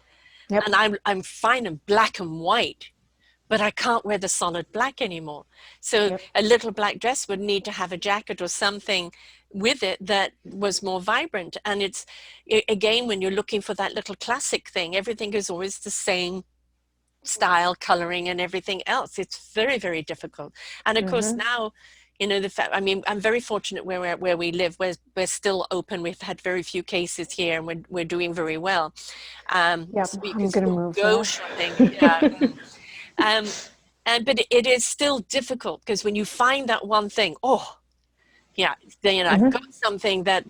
And Yep. I'm fine in black and white, but I can't wear the solid black anymore. So Yep. a little black dress would need to have a jacket or something with it that was more vibrant. And it's again, when you're looking for that little classic thing, everything is always the same style, coloring, and everything else. It's very, very difficult. And of course, Mm-hmm. now, you know, the fact, I mean, I'm very fortunate where we live. We're still open. We've had very few cases here, and we're doing very well. Yep. So you can I'm gonna still move go there. shopping. Yeah. Um, but it is still difficult because when you find that one thing, oh, yeah, then, you know, I've got Mm-hmm. something that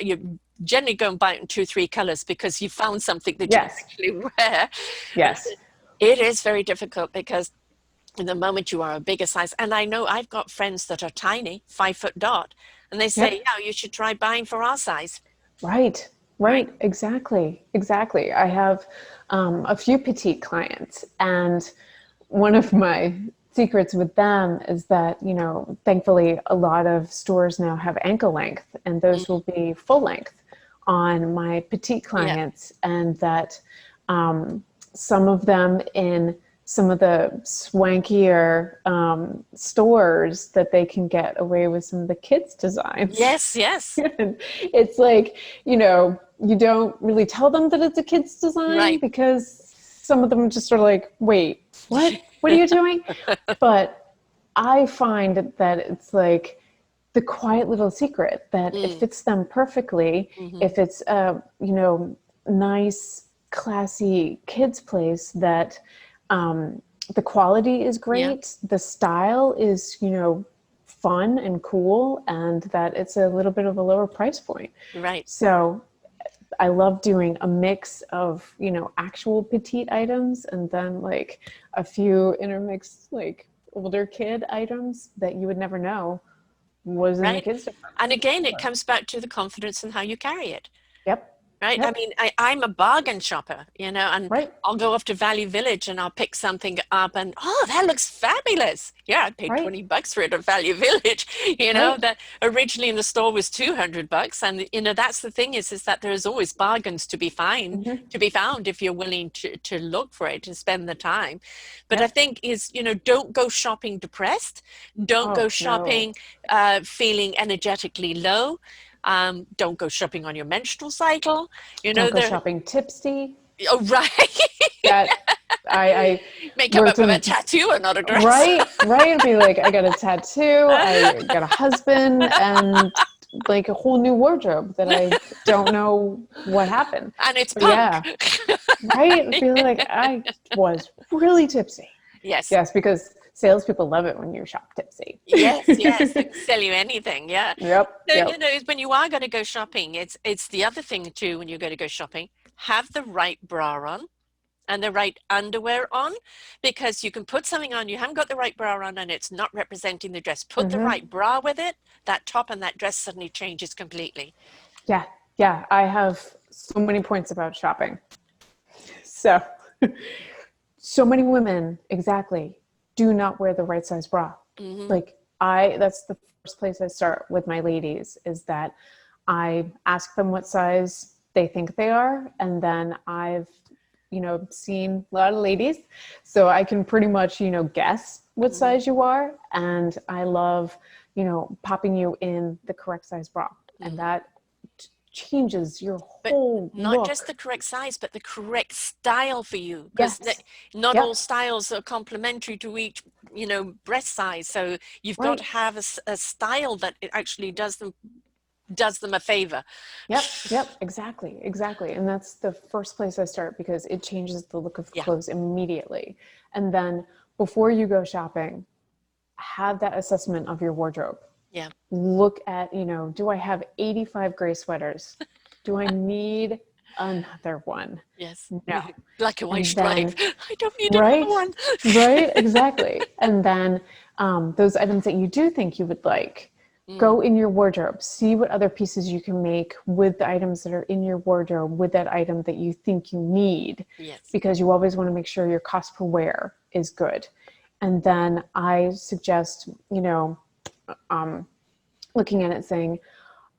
you generally go and buy it in two, three colors because you found something that you can Yes. actually wear. Yes. It is very difficult because the moment you are a bigger size, and I know I've got friends that are tiny, 5 foot dot, and they say, Yep. yeah, you should try buying for our size, Right. right? Right. Exactly. Exactly. I have a few petite clients, and one of my secrets with them is that, you know, thankfully a lot of stores now have ankle length, and those will Mm, be full length on my petite yeah, clients. And that some of them in some of the swankier stores that they can get away with some of the kids' designs. Yes, yes. And it's like, you don't really tell them that it's a kid's design Right. because some of them just are like, wait, what? What are you doing? But I find that it's like the quiet little secret that it Mm. fits them perfectly. Hmm. If it's a, nice, classy kids place that the quality is Yeah. great, the style is, fun and cool, and that it's a little bit of a lower price point. Right. So I love doing a mix of, actual petite items and then like a few intermixed, like older kid items that you would never know was in the Right. kids And department. again, it comes back to the confidence and how you carry it. Yep. Right. I Yep. mean, I'm a bargain shopper, and Right. I'll go off to Value Village and I'll pick something up and, oh, that looks fabulous. Yeah, I paid Right. $20 for it at Value Village, Right. that originally in the store was $200. And, that's the thing is that there's always bargains Mm-hmm. to be found if you're willing to look for it, to spend the time. But I Yep. think don't go shopping depressed. Don't go Oh no. shopping feeling energetically low. Don't go shopping on your menstrual cycle. Don't go There. shopping tipsy. Oh, right. That I May come worked up with a in. tattoo and not a dress. Right, right. It'd be like I got a tattoo, I got a husband, and like a whole new wardrobe that I don't know what happened. And it's But punk. yeah, right. It'd be like I was really tipsy. Yes. Yes, because salespeople love it when you shop tipsy. Yes, yes, they can sell you anything. Yeah. Yep, So, yep. when you are going to go shopping, it's the other thing too when you're going to go shopping, have the right bra on and the right underwear on, because you can put something on, you haven't got the right bra on and it's not representing the dress. Put the Hmm. right bra with it, that top and that dress suddenly changes completely. Yeah, yeah. I have so many points about shopping. So, so many women, exactly, do not wear the right size bra. Hmm. Like, that's the first place I start with my ladies is that I ask them what size they think they are. And then I've, seen a lot of ladies. So I can pretty much, guess what Hmm. size you are. And I love, popping you in the correct size bra. And Hmm. that changes your But whole not just the look. correct size, but the correct style for you, because Yes. not all Yep. styles are complementary to each, breast size. So you've got to Right. have a style that it actually does them a favor. Yep, yep, exactly, exactly. And that's the first place I start because it changes the look of the Yeah, clothes immediately. And then before you go shopping, have that assessment of your wardrobe. yeah, Look at, do I have 85 gray sweaters? Do I need another one? yes. No. Black and white And stripe. then, I don't need another right, one. right, exactly. And then those items that you do think you would like, Mm, go in your wardrobe, see what other pieces you can make with the items that are in your wardrobe with that item that you think you need, yes. because you always want to make sure your cost per wear is good. And then I suggest, looking at it saying,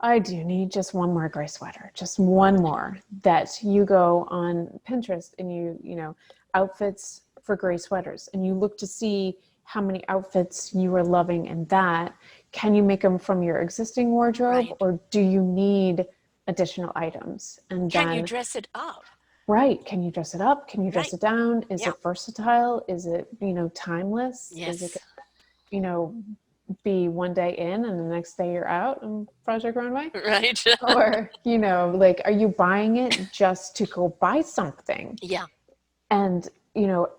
I do need just one more gray sweater, just one more. That you go on Pinterest and outfits for gray sweaters, and you look to see how many outfits you are loving in that. Can you make them from your existing wardrobe, Right. or do you need additional items? And Can you then, dress it up? right, can you dress it up? Can you dress Right. it down? Is Yeah. it versatile? Is it, timeless? Is it, Yes. you know, be one day in and the next day you're out and project runway? Right. Or, like, are you buying it just to go buy something? Yeah. And,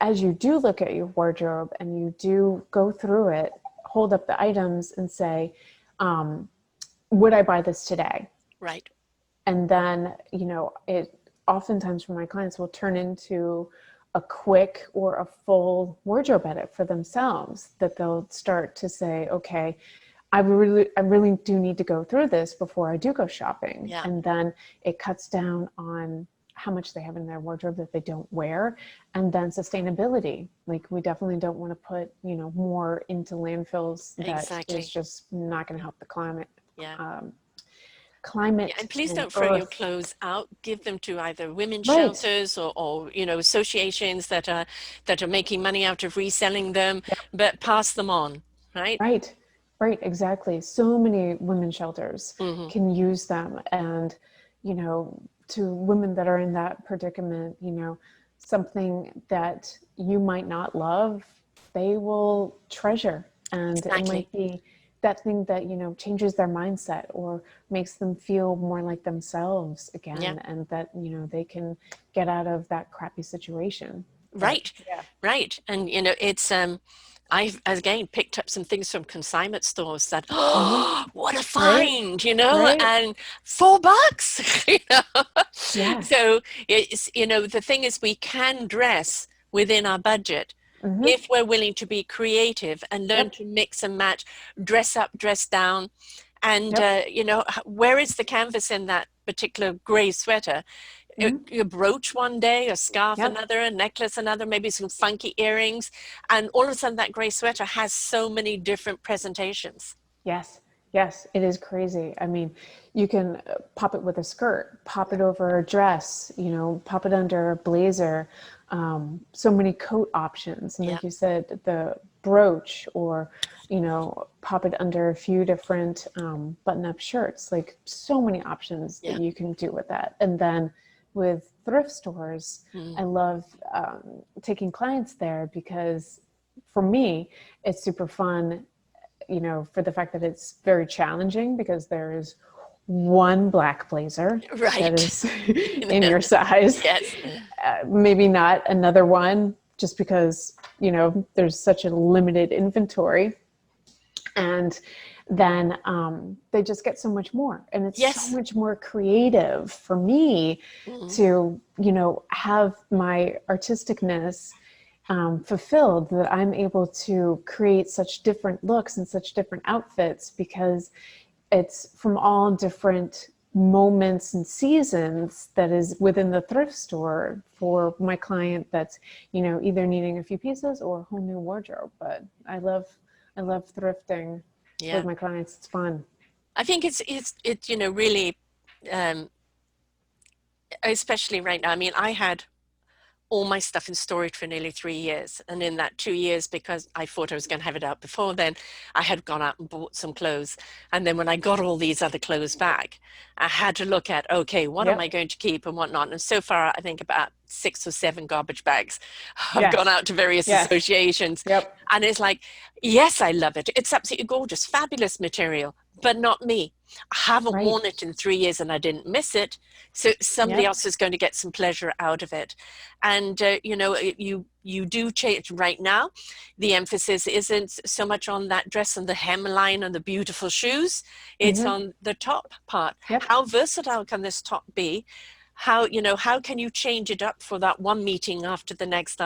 as you do look at your wardrobe and you do go through it, hold up the items and say, would I buy this today? Right. And then, it oftentimes for my clients will turn into a quick or a full wardrobe edit for themselves, that they'll start to say, okay, I really do need to go through this before I do go shopping. Yeah. And then it cuts down on how much they have in their wardrobe that they don't wear. And then sustainability. Like, we definitely don't want to put, more into landfills that is Exactly. just not going to help the climate. Yeah. Um, Yeah, climate and please and don't throw your earth. clothes out. Give them to either women's Right. shelters or associations that are making money out of reselling them, but pass them on, right? Right, right, exactly. So many women's shelters Hmm. can use them. And, to women that are in that predicament, something that you might not love, they will treasure. And it Exactly. might be that thing that, changes their mindset or makes them feel more like themselves Yeah. again, and that, they can get out of that crappy situation. But Right, yeah. right. And it's I've again picked up some things from consignment stores that Hmm. oh, what a Right, find, right. and $4, Yeah. So it's the thing is we can dress within our budget Hmm. if we're willing to be creative and learn Yep. to mix and match, dress up, dress down, and Yep. where is the canvas in that particular gray sweater? Hmm. A brooch one day, a scarf Yep. another, a necklace another, maybe some funky earrings. And all of a sudden, that gray sweater has so many different presentations. Yes. Yes. It is crazy. I mean, you can pop it with a skirt, pop it over a dress, pop it under a blazer. So many coat options. And Yeah, like you said, the brooch, or, pop it under a few different button up shirts. Like, so many options that yeah. you can do with that. And then with thrift stores, Mm. I love taking clients there because for me, it's super fun, for the fact that it's very challenging because there is one black blazer that Right. is in your size, Yes. maybe not another one, just because, there's such a limited inventory. And then they just get so much more. And it's so Yes. much more creative for me Mm. to, have my artisticness fulfilled, that I'm able to create such different looks and such different outfits because it's from all different moments and seasons that is within the thrift store for my client that's, either needing a few pieces or a whole new wardrobe. But I love thrifting with Yeah. my clients. It's fun. I think it's really, um, especially right now. I mean, I had all my stuff in storage for nearly 3 years. And in that 2 years, because I thought I was going to have it out before then, I had gone out and bought some clothes. And then when I got all these other clothes back, I had to look at, okay, what am I Yep. going to keep and what not? And so far, I think about 6 or 7 garbage bags have gone Yes. out to various Yes. associations. Yep. And it's like, yes, I love it. It's absolutely gorgeous, fabulous material, but not me. I haven't Right. worn it in 3 years and I didn't miss it. So somebody Yep. else is going to get some pleasure out of it. And you do change right now. The emphasis isn't so much on that dress and the hemline and the beautiful shoes. It's Hmm. on the top part. Yep. How versatile can this top be? How can you change it up for that one meeting after the next,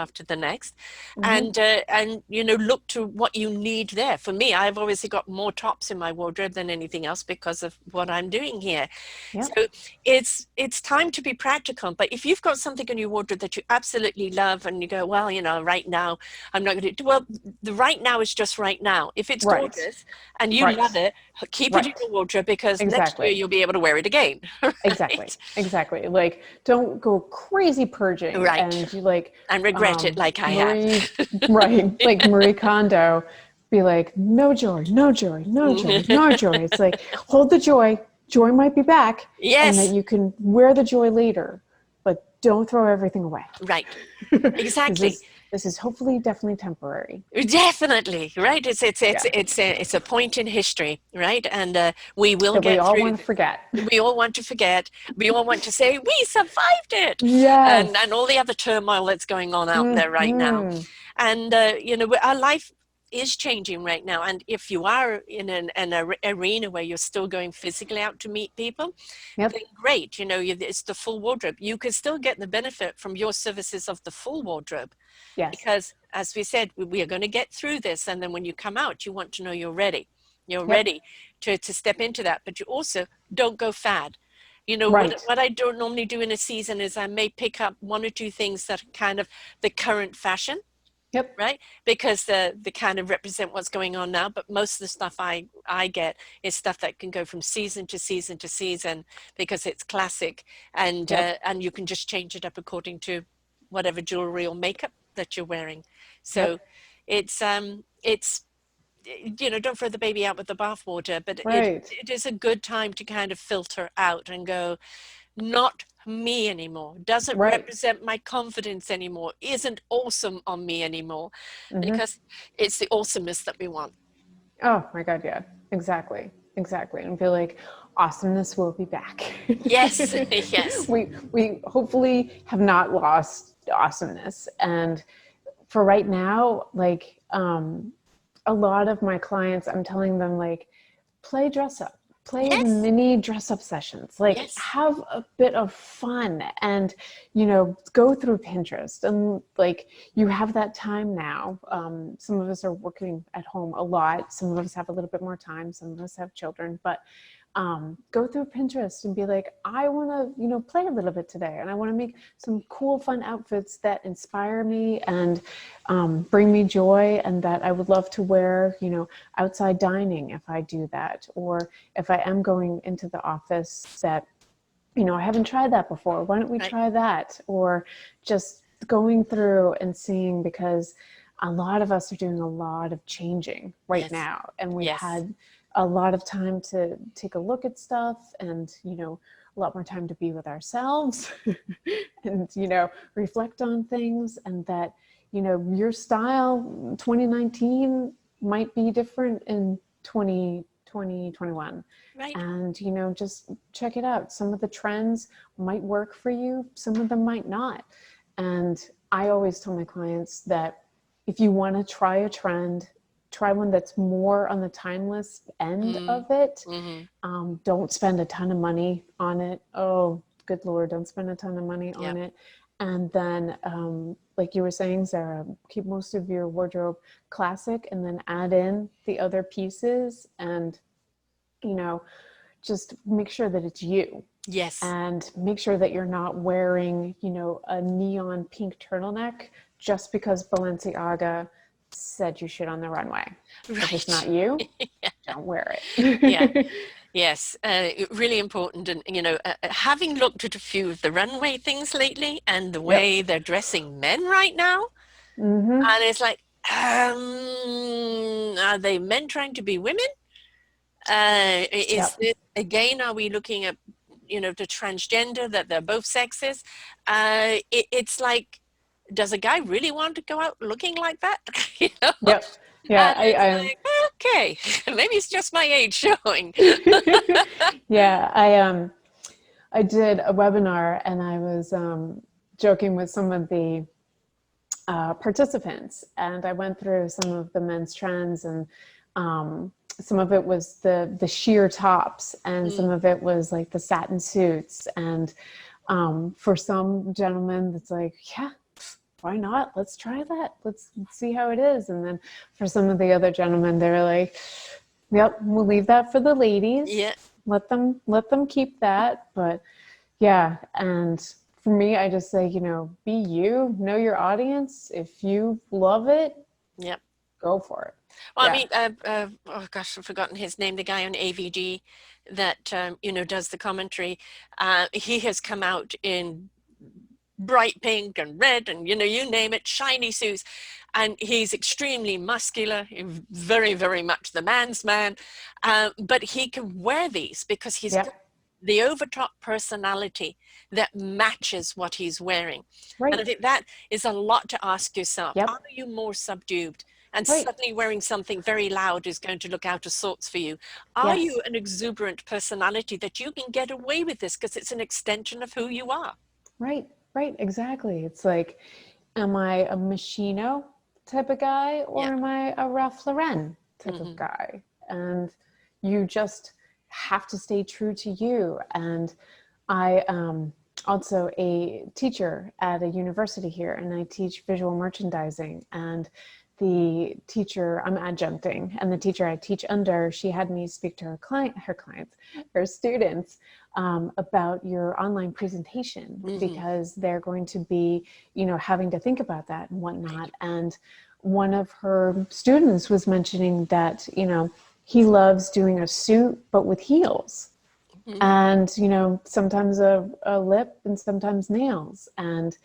Hmm. and look to what you need there. For me, I've obviously got more tops in my wardrobe than anything else because of what I'm doing here. Yep. So it's time to be practical. But if you've got something in your wardrobe that you absolutely love and you go, well, right now I'm not going to do well, the right now is just right now. If it's Right. gorgeous and you love Right. it, keep it in Right. your wardrobe because next year Exactly. you'll be able to wear it again. Exactly. Right? Exactly. Like, don't go crazy purging Right. and you like And regret it like I have. Marie, right? Like Marie Kondo, be like, no joy, no joy, no joy, no joy. It's like, hold the joy. Joy might be back, and that Yes, you can wear the joy later, but don't throw everything away. right. Because Exactly. this is hopefully definitely temporary. Definitely, right? Yeah. It's a point in history, right? And we will That we get all through. want to forget. We all want to forget. We all want to say we survived it, and Yes. all the other turmoil that's going on out there right now. Hmm. And our life is changing right now. And if you are in an arena where you're still going physically out to meet people, then Yep. great. It's the full wardrobe. You can still get the benefit from your services of the full wardrobe Yes. because, as we said, we are going to get through this. And then when you come out, you want to know you're ready. You're Yep. ready to step into that. But you also don't go fad. Right. What I don't normally do in a season is I may pick up one or two things that are kind of the current fashion, Yep. right? Because the kind of represent what's going on now. But most of the stuff I get is stuff that can go from season to season to season because it's classic, Yep. and you can just change it up according to whatever jewelry or makeup that you're wearing. So Yep. it's don't throw the baby out with the bathwater, but Right. it is a good time to kind of filter out and go, not me anymore, doesn't Right. represent my confidence anymore, isn't awesome on me anymore, Mm-hmm. because it's the awesomeness that we want. Oh my God, yeah, exactly, exactly. And feel like awesomeness will be back. Yes. Yes. We hopefully have not lost awesomeness. And for right now, like a lot of my clients, I'm telling them like, play dress up, play Yes. mini dress up sessions, like Yes. have a bit of fun, and go through Pinterest, and like you have that time now. Some of us are working at home a lot, some of us have a little bit more time, some of us have children, but go through Pinterest and be like, I want to, play a little bit today, and I want to make some cool, fun outfits that inspire me and bring me joy, and that I would love to wear, outside dining if I do that, or if I am going into the office that, I haven't tried that before. Why don't we Right. try that? Or just going through and seeing, because a lot of us are doing a lot of changing right Yes. now. And we've Yes. had a lot of time to take a look at stuff, and, a lot more time to be with ourselves and, reflect on things. And that, your style 2019 might be different in 2021. Right. And just check it out. Some of the trends might work for you, some of them might not. And I always tell my clients that if you want to try a trend, try one that's more on the timeless end Mm. of it. Mm-hmm. Don't spend a ton of money on it. Oh, good Lord, don't spend a ton of money Yeah. on it. And then, like you were saying, Sarah, keep most of your wardrobe classic, and then add in the other pieces. And you know, just make sure that it's you, Yes. and make sure that you're not wearing, a neon pink turtleneck just because Balenciaga said you should on the runway. If it's not Right. you, don't wear Yeah. it. Yes, really important. And, having looked at a few of the runway things lately and the Yep. way they're dressing men right now, Mm-hmm. and it's like, are they men trying to be women? Is Yep. this, again, are we looking at, the transgender, that they're both sexes? It's like, does a guy really want to go out looking like that? You know? Yep. Yeah. And it's like, okay, maybe it's just my age showing. Yeah. I did a webinar, and I was joking with some of the participants, and I went through some of the men's trends, and some of it was the sheer tops, and some Mm, of it was like the satin suits. And for some gentlemen, it's like, yeah, why not? Let's try that. Let's see how it is. And then for some of the other gentlemen, they're like, yep, we'll leave that for the ladies. yeah, Let them keep that. But yeah, and for me, I just say, be you, know your audience. If you love it, yeah. go for it. Well, I Yeah. mean, oh gosh, I've forgotten his name, the guy on AVG that, does the commentary. He has come out in bright pink and red and, you name it, shiny suits. And he's extremely muscular, very, very much the man's man. But he can wear these because he's got Yep. the overtop personality that matches what he's wearing. And I Right. think that is a lot to ask yourself. Are Yep. you more subdued? And Right. suddenly wearing something very loud is going to look out of sorts for you. Are Yes. you an exuberant personality that you can get away with this because it's an extension of who you are? Right. Right. Exactly. It's like, am I a Machino type of guy, Yeah. or am I a Ralph Lauren type of Hmm. guy? And you just have to stay true to you. And I also a teacher at a university here, and I teach visual merchandising. And the teacher, I'm adjuncting, and the teacher I teach under, she had me speak to her students about your online presentation, because they're going to be, having to think about that and whatnot. Right. And one of her students was mentioning that, he loves doing a suit, but with heels. And, sometimes a lip and sometimes nails. And,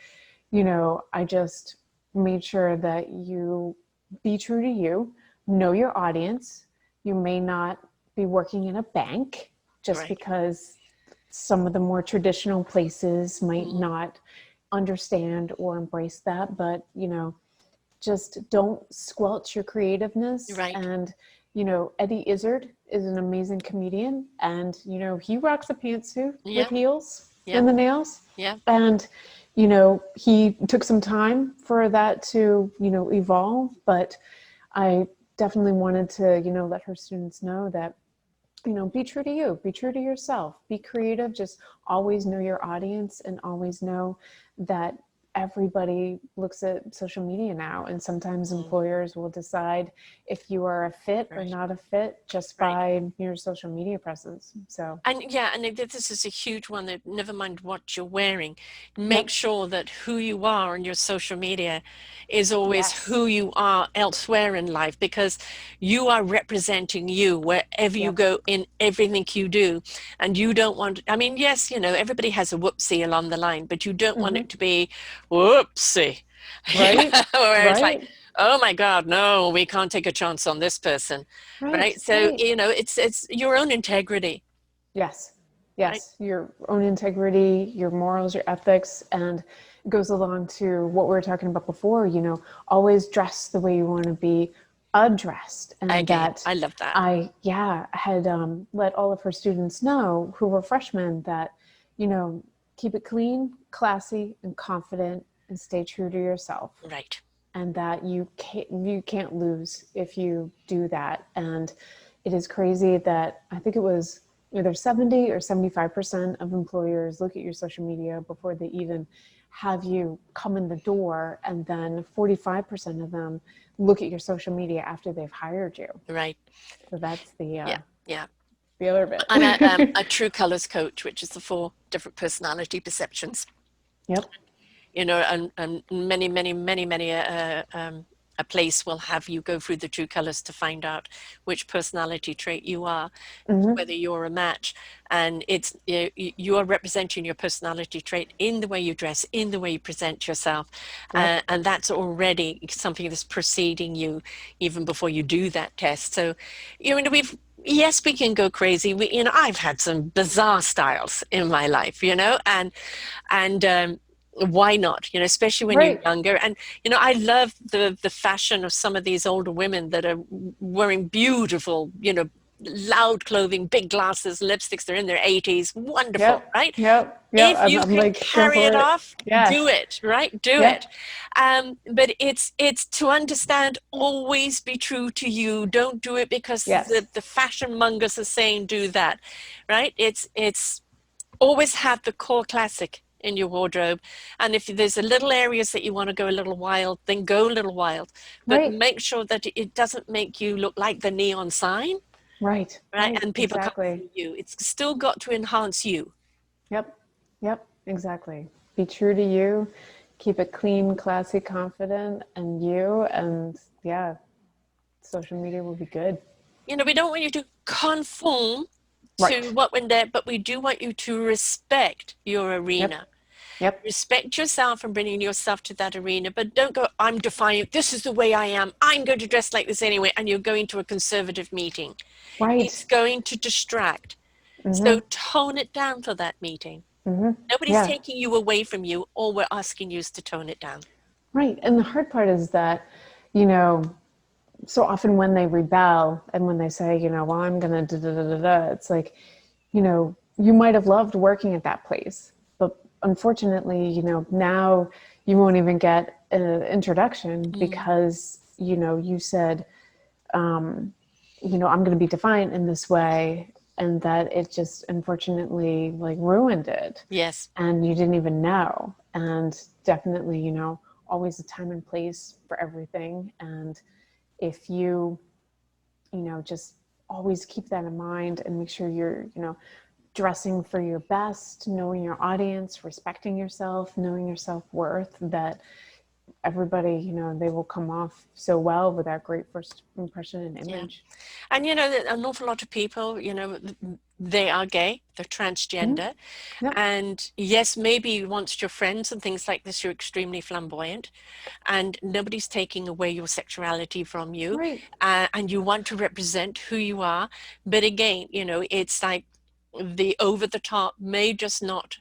I just made sure that you be true to you, know your audience. You may not be working in a bank, just Right. because some of the more traditional places might not understand or embrace that. But, just don't squelch your creativeness. Right. And, Eddie Izzard is an amazing comedian, and, he rocks a pantsuit with Yeah. heels Yeah. and the nails. Yeah. And, he took some time for that to, evolve. But I definitely wanted to, let her students know that, be true to you, be true to yourself, be creative, just always know your audience, and always know that everybody looks at social media now, and sometimes employers will decide if you are a fit or Right. not a fit just Right. by your social media presence. So, And yeah, and this is a huge one, that never mind what you're wearing, make yep. sure that who you are on your social media is always Yes. who you are elsewhere in life, because you are representing you wherever you Yep. go in everything you do. And you don't want, I mean, yes, everybody has a whoopsie along the line, but you don't want it to be whoopsie, Right. where it's like, Right. oh my God, no, we can't take a chance on this person, Right. right? So, Right. it's your own integrity. Yes. Right. Yes. Your own integrity, your morals, your ethics, and it goes along to what we were talking about before, always dress the way you want to be addressed. And Again, that I love that. I, yeah, had let all of her students know who were freshmen that, you know, keep it clean, classy, and confident, and stay true to yourself. Right. And that you can't lose if you do that. And it is crazy that I think it was either 70 or 75% of employers look at your social media before they even have you come in the door, and then 45% of them look at your social media after they've hired you. Right. So that's the Yeah. Yeah. the other bit. And a true colors coach, which is the 4 different personality perceptions. Yep. And many a place will have you go through the true colors to find out which personality trait you are, Mm-hmm. whether you're a match. And you are representing your personality trait in the way you dress, in the way you present yourself. Yep. And that's already something that's preceding you even before you do that test. So, yes, we can go crazy. I've had some bizarre styles in my life, and why not, especially when you're Right. younger. And I love the fashion of some of these older women that are wearing beautiful, loud clothing, big glasses, lipsticks. They're in their 80s. Wonderful, Yep. right? Yep. Yep. If I'm, you I'm can like here carry for it it. off, do Yes. it, right? Do it. Yep. But it's to understand, always be true to you. Don't do it because Yes. the fashion mongers are saying do that, right? It's always have the core classic in your wardrobe. And if there's a little areas that you want to go a little wild, then go a little wild. But Right. make sure that it doesn't make you look like the neon sign, Right. right? Right. And people can't Exactly. see you. It's still got to enhance you. Yep. Yep. Exactly. Be true to you. Keep it clean, classy, confident, and you. And yeah, social media will be good. We don't want you to conform to Right. what went there, but we do want you to respect your Yep. arena. Yep. Respect yourself and bringing yourself to that arena, but don't go, I'm defiant. This is the way I am. I'm going to dress like this anyway. And you're going to a conservative meeting. Right. It's going to distract. So Mm-hmm. tone it down for that meeting. Mm-hmm. Nobody's Yeah. taking you away from you. All we're asking you is to tone it down. Right. And the hard part is that, you know, so often when they rebel and when they say, well, I'm going to da da da da da, it's like, you might have loved working at that place, but unfortunately, now you won't even get an introduction Mm. because, you said, I'm going to be defiant in this way. And that it just unfortunately like ruined it. Yes. And you didn't even know. And definitely, always a time and place for everything. And if you, just always keep that in mind and make sure you're, dressing for your best, knowing your audience, respecting yourself, knowing your self-worth, that everybody, they will come off so well with that great first impression and image. And an awful lot of people, they are gay, they're transgender. Yep. And yes, maybe once your friends and things like this, you're extremely flamboyant, and nobody's taking away your sexuality from you. Right. And you want to represent who you are. But again, it's like the over the top may just not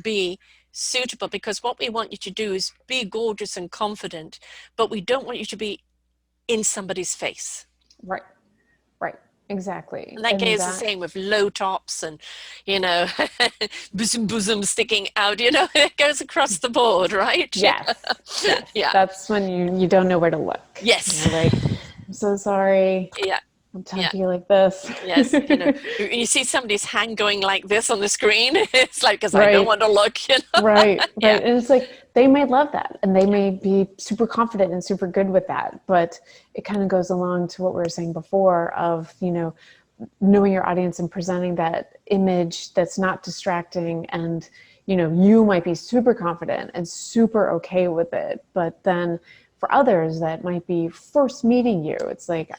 be suitable, because what we want you to do is be gorgeous and confident, but we don't want you to be in somebody's face. Right. Right. Exactly. And that goes the same with low tops and, bosom sticking out, it goes across the board, right? Yes. Yes. Yeah. That's when you don't know where to look. Yes. You're like, I'm so sorry. Yeah. I'm talking to you like this. Yes. You see somebody's hand going like this on the screen. It's like, because Right. I don't want to look, Right. Yeah. And it's like, they may love that and they may be super confident and super good with that, but it kind of goes along to what we were saying before of, knowing your audience and presenting that image that's not distracting. And, you might be super confident and super okay with it, but then for others that might be first meeting you, it's like,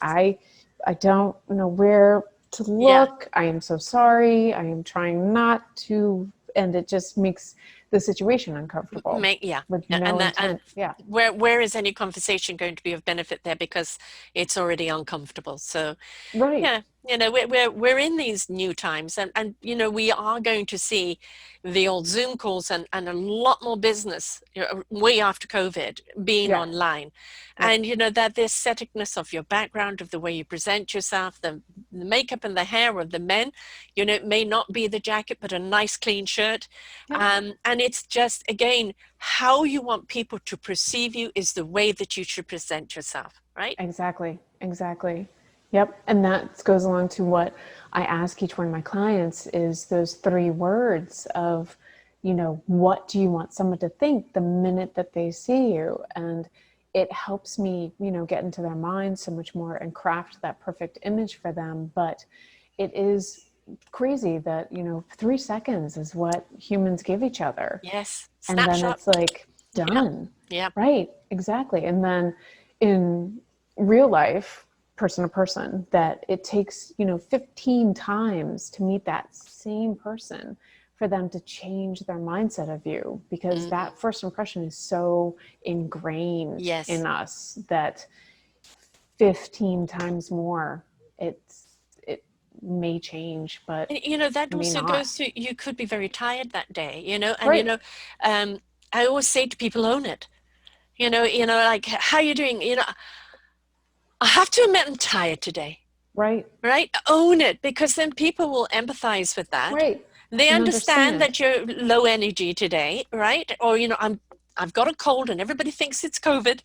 I don't know where to look. I am so sorry. I am trying not to, and it just makes the situation uncomfortable. With no intent. Where is any conversation going to be of benefit there, because it's already uncomfortable? So right. Yeah, we're in these new times, and we are going to see the old Zoom calls and a lot more business way after COVID being online. And that the aestheticness of your background, of the way you present yourself, the makeup and the hair of the men, it may not be the jacket, but a nice clean shirt. And it's just, again, how you want people to perceive you is the way that you should present yourself, right? Exactly. Yep. And that goes along to what I ask each one of my clients is those 3 words of, what do you want someone to think the minute that they see you? And it helps me, get into their mind so much more and craft that perfect image for them. But it is crazy that, 3 seconds is what humans give each other. Yes. And then it's like done. Yeah. Right. Exactly. And then in real life, person to person, that it takes 15 times to meet that same person for them to change their mindset of you, because that first impression is so ingrained in us that 15 times more it may change, but that also not. goes to, you could be very tired that day, and right. I always say to people, own it. Like, how you doing? I have to admit I'm tired today. Right. Own it, because then people will empathize with that. Right. They understand that you're low energy today, right? Or, I've got a cold and everybody thinks it's COVID.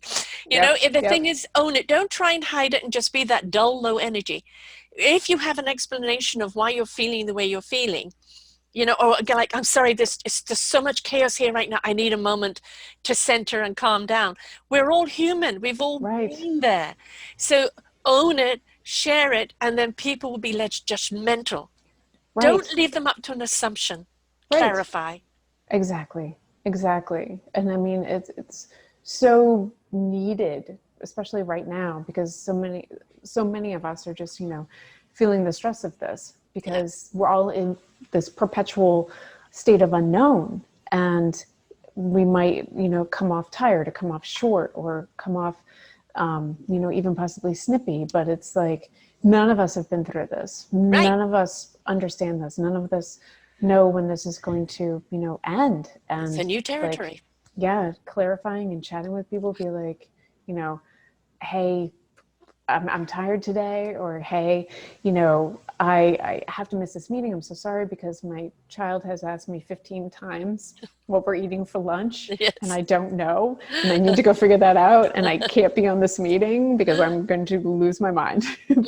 The thing is, own it. Don't try and hide it and just be that dull, low energy. If you have an explanation of why you're feeling the way you're feeling, or like, I'm sorry, there's so much chaos here right now. I need a moment to center and calm down. We're all human. We've all been there. So own it, share it, and then people will be less judgmental. Right. Don't leave them up to an assumption. Clarify. Exactly. And I mean, it's so needed, especially right now, because so many of us are just, feeling the stress of this, because we're all in this perpetual state of unknown, and we might, come off tired or come off short or come off, even possibly snippy, but it's like, none of us have been through this. Right. None of us understand this. None of us know when this is going to, end. And it's a new territory. Clarifying and chatting with people, be like, hey, I'm tired today, or hey, I have to miss this meeting. I'm so sorry, because my child has asked me 15 times what we're eating for lunch, and I don't know, and I need to go figure that out, and I can't be on this meeting because I'm going to lose my mind.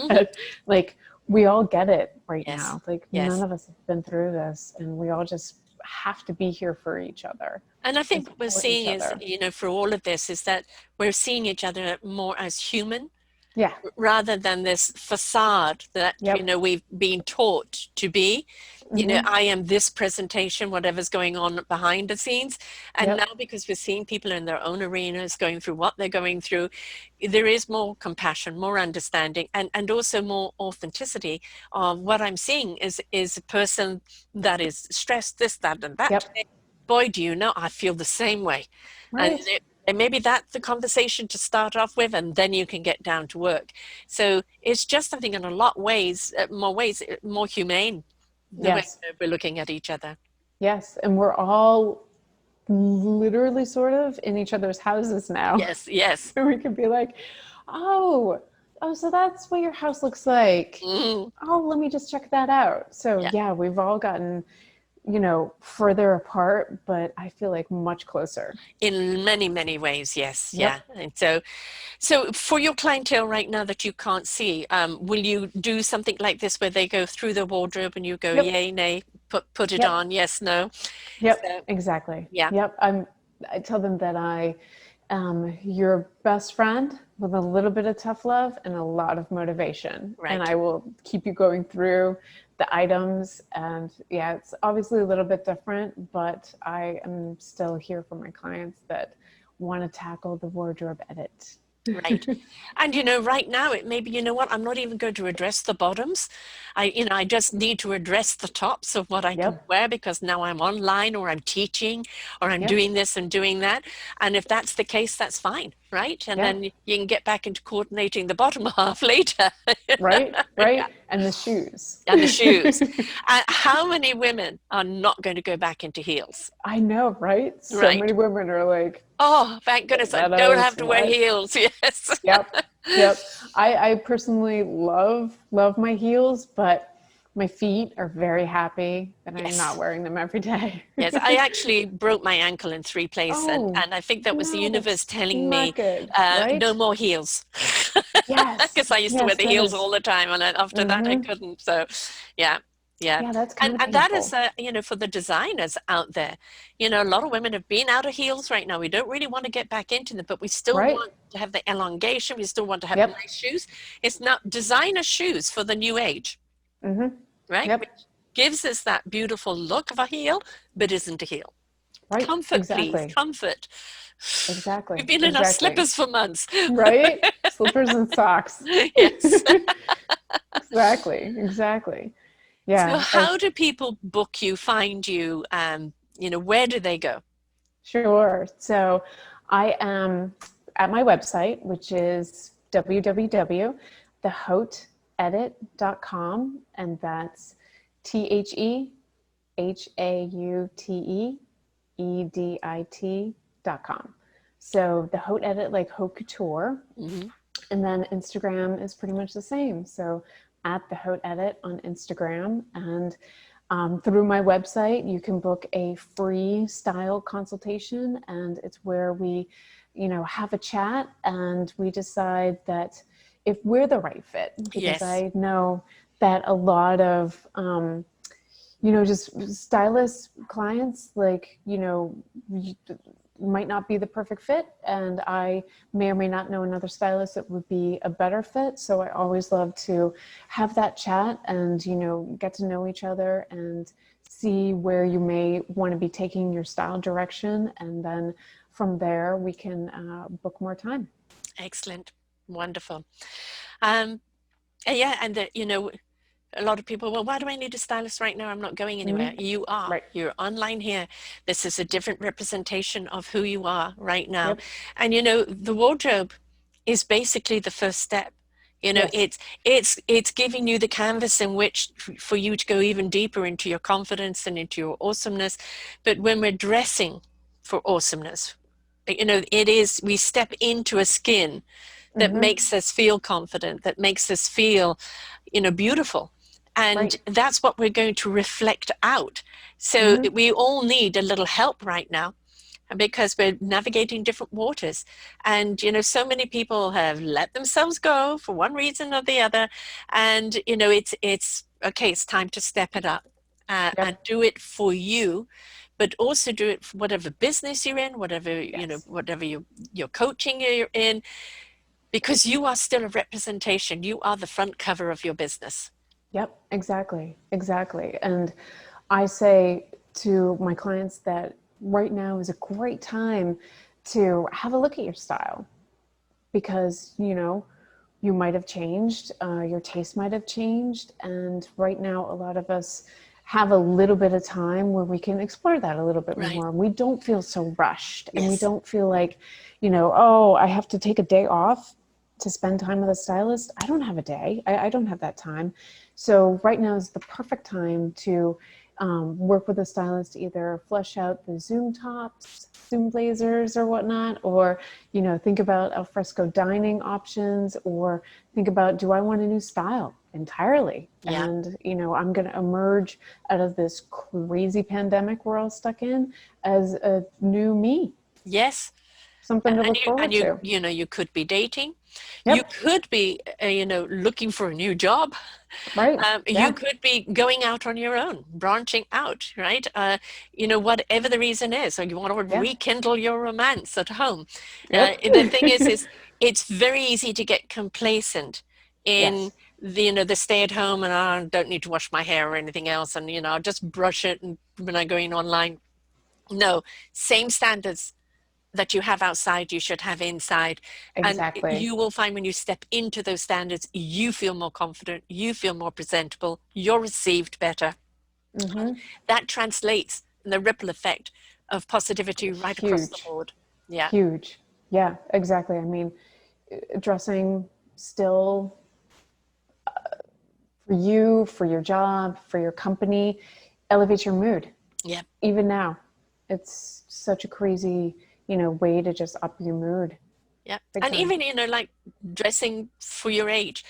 But like, we all get it right now. Like, none of us have been through this, and we all just have to be here for each other. And I and think what we're support each seeing is, other. for all of this, is that we're seeing each other more as human Yeah. rather than this facade that, Yep. we've been taught to be. Mm-hmm. I am this presentation, whatever's going on behind the scenes. And now, Yep. because we're seeing people in their own arenas going through what they're going through, there is more compassion, more understanding, and also more authenticity. What I'm seeing is a person that is stressed, this, that, and that Yep. today. Boy, do you know, I feel the same way. And, Right. and maybe that's the conversation to start off with, and then you can get down to work. So it's just, I think, in a lot of ways, more humane the way Yes. we're looking at each other. Yes. And we're all literally sort of in each other's houses now. Yes, yes. So we could be like, oh, oh, so that's what your house looks like. Mm, Oh, let me just check that out. So yeah. yeah, we've all gotten, further apart, but I feel like much closer. In many, many ways, yes, yeah. Yep. And so for your clientele right now that you can't see, will you do something like this where they go through the wardrobe and you go, Yep. yay, nay, put it Yep. on, yes, no? Yep. So Exactly. yeah, Yep. I tell them that I am your best friend with a little bit of tough love and a lot of motivation. And right. I will keep you going through the items. And yeah, it's obviously a little bit different, but I am still here for my clients that want to tackle the wardrobe edit. Right. And right now it maybe, what, I'm not even going to address the bottoms. I just need to address the tops of what I can Yep. wear because now I'm online or I'm teaching or I'm Yep. doing this and doing that. And if that's the case, that's fine, right? And Yeah. then you can get back into coordinating the bottom half later. Right. Yeah. Right. And the shoes. And the shoes. How many women are not going to go back into heels? I know, right? So Right. many women are like, Oh, thank goodness I don't stilettos, have to wear what? heels. Yes. Yep. Yep. I personally love my heels, but my feet are very happy that I'm not Yes. wearing them every day. Yes, I actually broke my ankle in three places, and, Oh, and I think that was the no, universe that's telling me not good, no right? more heels. Yes. Because I used to wear Yes, the that heels is. all the time, and then after that I Mm-hmm. couldn't. So, yeah, yeah, Yeah, that's kind and of and that is painful. for the designers out there. A lot of women have been out of heels right now. We don't really want to get back into them, but we still Right? want to have the elongation. We still want to have Yep. nice shoes. It's not designer shoes for the new age, Mm-hmm. right? Which Yep. gives us that beautiful look of a heel, but isn't a heel. Right. Comfort, please, Exactly. comfort. We've Exactly. been in our Exactly. slippers for months. Right? Slippers and socks. Yes. Exactly. Exactly. So Yeah. how do people book you, find you? Where do they go? Sure. So I am at my website, which is www.thehautedit.com, and that's TheHautedit.com. So the haute edit, like haute couture. Hmm. And then Instagram is pretty much the same. So at the haute edit on Instagram, and through my website, you can book a free style consultation, and it's where we, have a chat and we decide that if we're the right fit. Because Yes. I know that a lot of, just stylist clients, like, might not be the perfect fit, and I may or may not know another stylist that would be a better fit. So I always love to have that chat and get to know each other and see where you may want to be taking your style direction, and then from there we can book more time. Excellent. Wonderful. Um, yeah, and a lot of people, well, why do I need a stylist right now? I'm not going anywhere. Mm-hmm. You are. Right. You're online here. This is a different representation of who you are right now. Yep. And the wardrobe is basically the first step. Yes. It's giving you the canvas in which for you to go even deeper into your confidence and into your awesomeness. But when we're dressing for awesomeness, we step into a skin that Mm-hmm. makes us feel confident, that makes us feel, beautiful. And Right. that's what we're going to reflect out. So Mm-hmm. we all need a little help right now because we're navigating different waters. And, so many people have let themselves go for one reason or the other. And, it's okay, it's time to step it up and Yep. do it for you, but also do it for whatever business you're in, whatever, Yes. whatever you're coaching you're in, because you are still a representation. You are the front cover of your business. Yep, exactly. Exactly. And I say to my clients that right now is a great time to have a look at your style because, you might have changed, your taste might have changed. And right now, a lot of us have a little bit of time where we can explore that a little bit Right. more. We don't feel so rushed and we Yes. don't feel like, oh, I have to take a day off to spend time with a stylist. I don't have a day. I don't have that time. So right now is the perfect time to work with a stylist, either flesh out the Zoom tops, Zoom blazers or whatnot, or, think about alfresco dining options, or think about, do I want a new style entirely? Yeah. And, I'm going to emerge out of this crazy pandemic we're all stuck in as a new me, Yes. something to And look forward to. you could be dating. You Yep. could be, looking for a new job. Right. You Yeah. could be going out on your own, branching out, right? Whatever the reason is, or you want to Yeah. rekindle your romance at home. Yep. The thing is it's very easy to get complacent in Yes. the stay at home, and I don't need to wash my hair or anything else, and I'll just brush it and when I go in online. No, same standards that you have outside, you should have inside. And Exactly. you will find when you step into those standards, you feel more confident, you feel more presentable, you're received better. And Mm-hmm. that translates in the ripple effect of positivity right across the Huge. board. Yeah. Huge. Yeah, exactly. I mean, dressing still for you, for your job, for your company, elevates your mood. Yeah. Even now, it's such a crazy, way to just up your mood. Yeah. Big And time. even, like dressing for your age,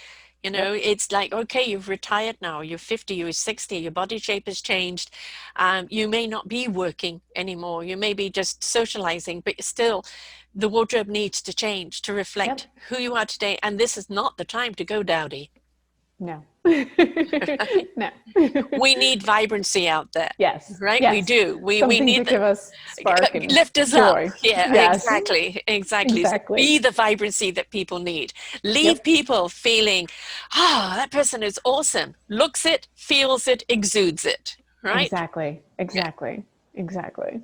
Yep. it's like, okay, you've retired now, you're 50, you're 60, your body shape has changed. You may not be working anymore. You may be just socializing, but still the wardrobe needs to change to Yep. reflect who you are today. And this is not the time to go dowdy. No. Right? No. We need vibrancy out there, Yes. right? We Yes. do. We Something to need the give us spark and lift us up. joy. Yeah, Yes. exactly. So Exactly. be the vibrancy that people need. Leave Yep. people feeling, that person is awesome. Looks it, feels it, exudes it. Right? Exactly. Yeah. Exactly. Exactly.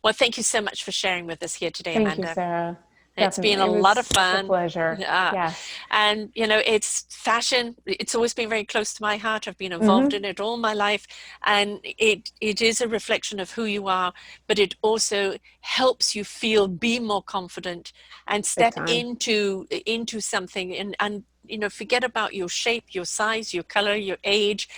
Well, thank you so much for sharing with us here today, Thank you, Amanda. Sarah. It's been Definitely. a It lot was of such a fun. pleasure. Yeah. Yes. And, it's fashion. It's always been very close to my heart. I've been involved Mm-hmm. in it all my life. And it is a reflection of who you are, but it also helps you be more confident and Big step time. into something and forget about your shape, your size, your color, your age.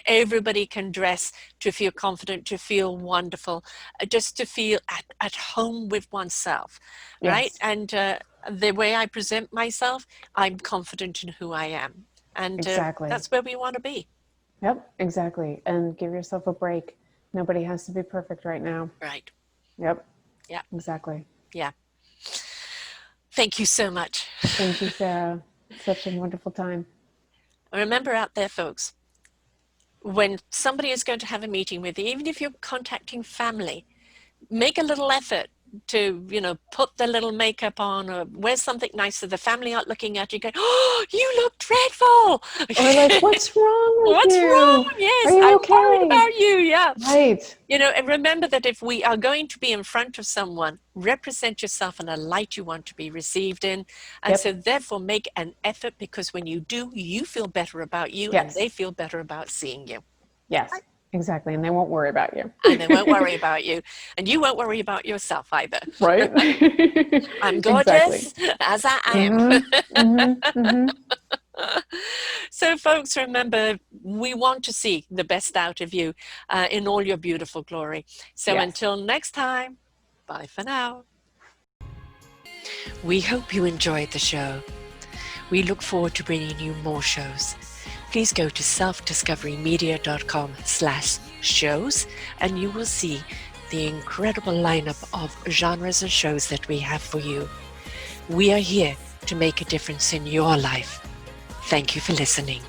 Everybody can dress to feel confident, to feel wonderful, just to feel at home with oneself, right? Yes. And the way I present myself, I'm confident in who I am. And Exactly. that's where we want to be. Yep. Exactly. And give yourself a break. Nobody has to be perfect right now. Right. Yep. Yeah. Exactly. Yeah. Thank you so much. Thank you, Sarah. Such a wonderful time. Remember out there, folks, when somebody is going to have a meeting with you, even if you're contacting family, make a little effort to put the little makeup on or wear something nice so the family aren't looking at you going, oh, you look dreadful. Or like, what's wrong with What's wrong? you? Are Yes, you I'm worried okay? about you. Yeah. Right. And remember that if we are going to be in front of someone, represent yourself in a light you want to be received in. And so Yep. therefore make an effort, because when you do, you feel better about you and Yes. they feel better about seeing you. Yes. Exactly. And they won't worry about you. And they won't worry about you, and you won't worry about yourself either. Right? I'm Exactly. gorgeous as I am. Mm-hmm. Mm-hmm. Mm-hmm. So folks, remember, we want to see the best out of you in all your beautiful glory. So Yes. until next time, bye for now. We hope you enjoyed the show. We look forward to bringing you more shows. Please go to selfdiscoverymedia.com/shows and you will see the incredible lineup of genres and shows that we have for you. We are here to make a difference in your life. Thank you for listening.